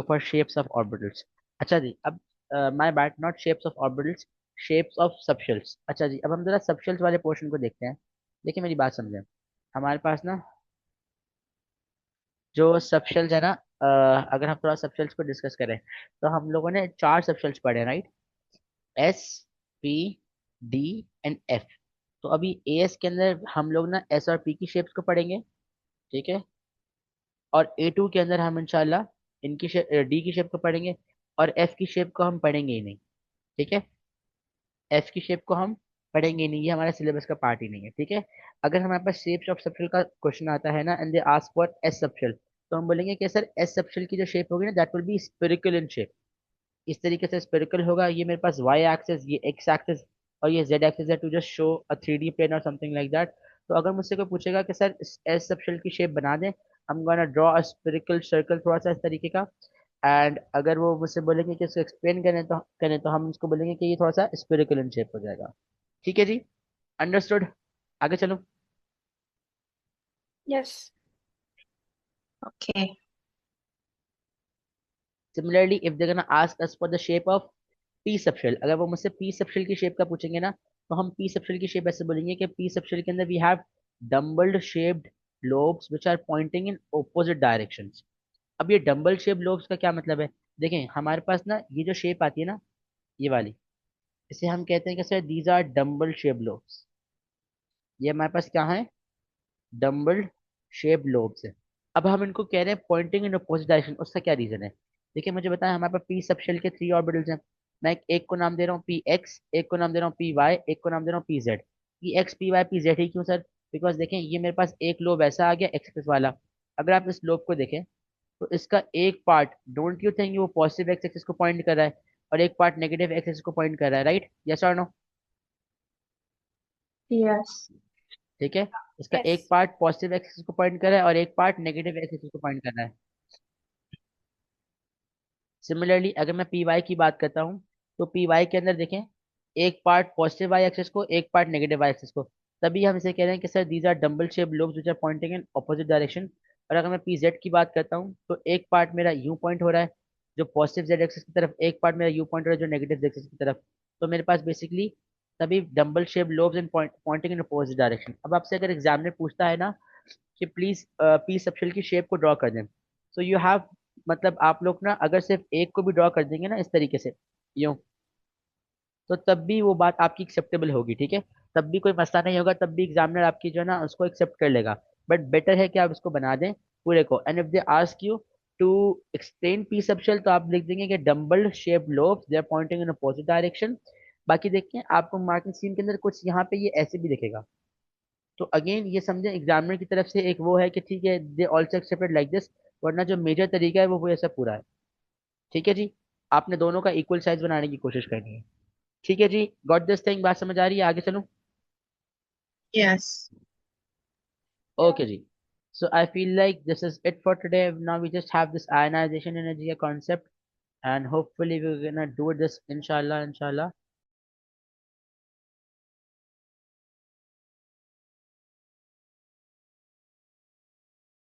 for shapes of orbitals. अच्छा जी, अब my bad, not shapes of orbitals, shapes of subshells. अच्छा जी, अब हम जरा सबशेल्स वाले पोर्शन को देखते हैं। देखिए मेरी बात समझें, हमारे पास ना जो सबशेल्स है ना, अगर हम थोड़ा सबशेल्स को डिस्कस करें तो हम लोगों ने चार सबशेल्स पढ़े हैं, right? S, P, D and F. तो अभी एएस के अंदर हम लोग ना एस और पी की शेप्स को पढ़ेंगे, ठीक है? और ए टू के अंदर हम इंशाल्लाह इनकी डी की शेप को पढ़ेंगे, और एफ की शेप को हम पढ़ेंगे ही नहीं, ठीक है? एफ की शेप को हम पढ़ेंगे ही नहीं, ये हमारे सिलेबस का पार्ट ही नहीं है, ठीक है? अगर हमारे पास शेप्स ऑफ सबशेल का क्वेश्चन आता है ना, and they ask for S subshell, तो हम बोलेंगे कि सर एस सबशेल की जो शेप होगी ना, that will be spherical in shape. इस तरीके से स्पेरिकल होगा, ये मेरे पास वाई एक्सिस, ये एक्स एक्सिस, और ये जेड एक्सिस है, to just show a 3D plane और समथिंग लाइक दैट। तो अगर मुझसे कोई पूछेगा कि सर एस सबशेल की शेप बना दें, I am gonna draw a spherical circle थोड़ा सा इस तरीके का। एंड अगर वो मुझसे बोलेंगे कि इसको एक्सप्लेन करें तो हम उसको बोलेंगे कि ये थोड़ा सा स्पेरिकल इन शेप हो जाएगा। ठीक है जी, अंडरस्टूड? आगे चलो। Yes. Okay. Similarly if they gonna ask us for the shape of P subshell, अगर वो मुझसे पी सबशेल की शेप का पूछेंगे ना, तो हम पी सबशेल की शेप ऐसे बोलेंगे कि पी सबशेल के अंदर we have dumbbelled shaped lobes which are pointing in opposite directions। अब ये डम्बल शेप लोब्स का क्या मतलब है? देखें हमारे पास ना ये जो शेप आती है ना, ये वाली, इसे हम कहते हैं कि sir these are dumbbell shape lobes. ये हमारे पास क्या है? डम्बल शेप लोब्स है। अब हम इनको कह रहे हैं पॉइंटिंग इन अपोजिट डायरेक्शन, उसका क्या रीजन है? देखिए मुझे बताएं, हमारे पास पी सबशेल के थ्री ऑर्बिटल्स हैं। मैं एक को नाम दे रहा हूँ पी एक्स, एक को नाम दे रहा हूँ पी वाई, एक को नाम दे रहा हूँ P Z. P X, P Y, P Z ही क्यों सर? बिकॉज देखें ये मेरे पास एक लोब ऐसा आ गया एक्स एक्सिस वाला। अगर आप इस लोब को देखें तो इसका एक पार्ट, डोंट यू थिंक वो पॉजिटिव एक्स एक्सिस को पॉइंट कर रहा है, और एक पार्ट नेगेटिव एक्स एक्सिस को पॉइंट कर रहा है, राइट? यस और नो? Yes. ठीक है, इसका यस। एक पार्ट पॉजिटिव एक्सिस को पॉइंट कर रहा है और एक पार्ट नेगेटिव एक्सिस को पॉइंट कर रहा है। सिमिलरली अगर मैं पी वाई की बात करता हूँ, तो पी वाई के अंदर देखें, एक पार्ट पॉजिटिव वाई एक्सिस को, एक पार्ट नेगेटिव वाई एक्सिस को। तभी हम इसे कह रहे हैं कि sir these are dumbbell shape lobes which are pointing in opposite direction. और अगर मैं पी जेड की बात करता हूँ, तो एक पार्ट मेरा यू पॉइंट हो रहा है जो पॉजिटिव जेड एक्सिस की तरफ, एक पार्ट मेरा यू पॉइंट हो रहा है जो नेगेटिव जेड एक्सिस की तरफ। तो मेरे पास बेसिकली तभी dumbbell shape lobes in Poynting in opposite direction. अब आपसे अगर एग्जामिनर पूछता है ना कि प्लीज पी सबशेल की शेप को ड्रॉ कर दें, तो यू हैव, मतलब आप लोग ना अगर सिर्फ एक को भी ड्रॉ कर देंगे ना इस तरीके से, यूं, तो तब भी वो बात आपकी एक्सेप्टेबल होगी, ठीक है? तब भी कोई मसला नहीं होगा, तब भी एग्जामिनर आपकी जो है ना उसको एक्सेप्ट कर लेगा। बट बेटर है कि आप इसको बना दें पूरे को। And if they ask you to explain P subshell, तो आप लिख देंगे कि dumbbell shape lobes they are pointing in opposite direction. बाकी देखिए आपको मार्किंग स्कीम के अंदर कुछ यहाँ पे ये ऐसे भी दिखेगा। तो अगेन ये समझे एग्जामिनर की तरफ से एक वो है कि ठीक है, they also accepted like this, वरना जो मेजर तरीका है वो ऐसा पूरा है। ठीक है जी, आपने दोनों का इक्वल साइज बनाने की कोशिश करनी है। ठीक है जी, गॉट दिस थिंग? बात समझ आ रही है? आगे चलूं? Yes. ओके जी, so I feel like this is it for today. Now we just have this ionization energy concept, and hopefully we're gonna do this inshallah, inshallah.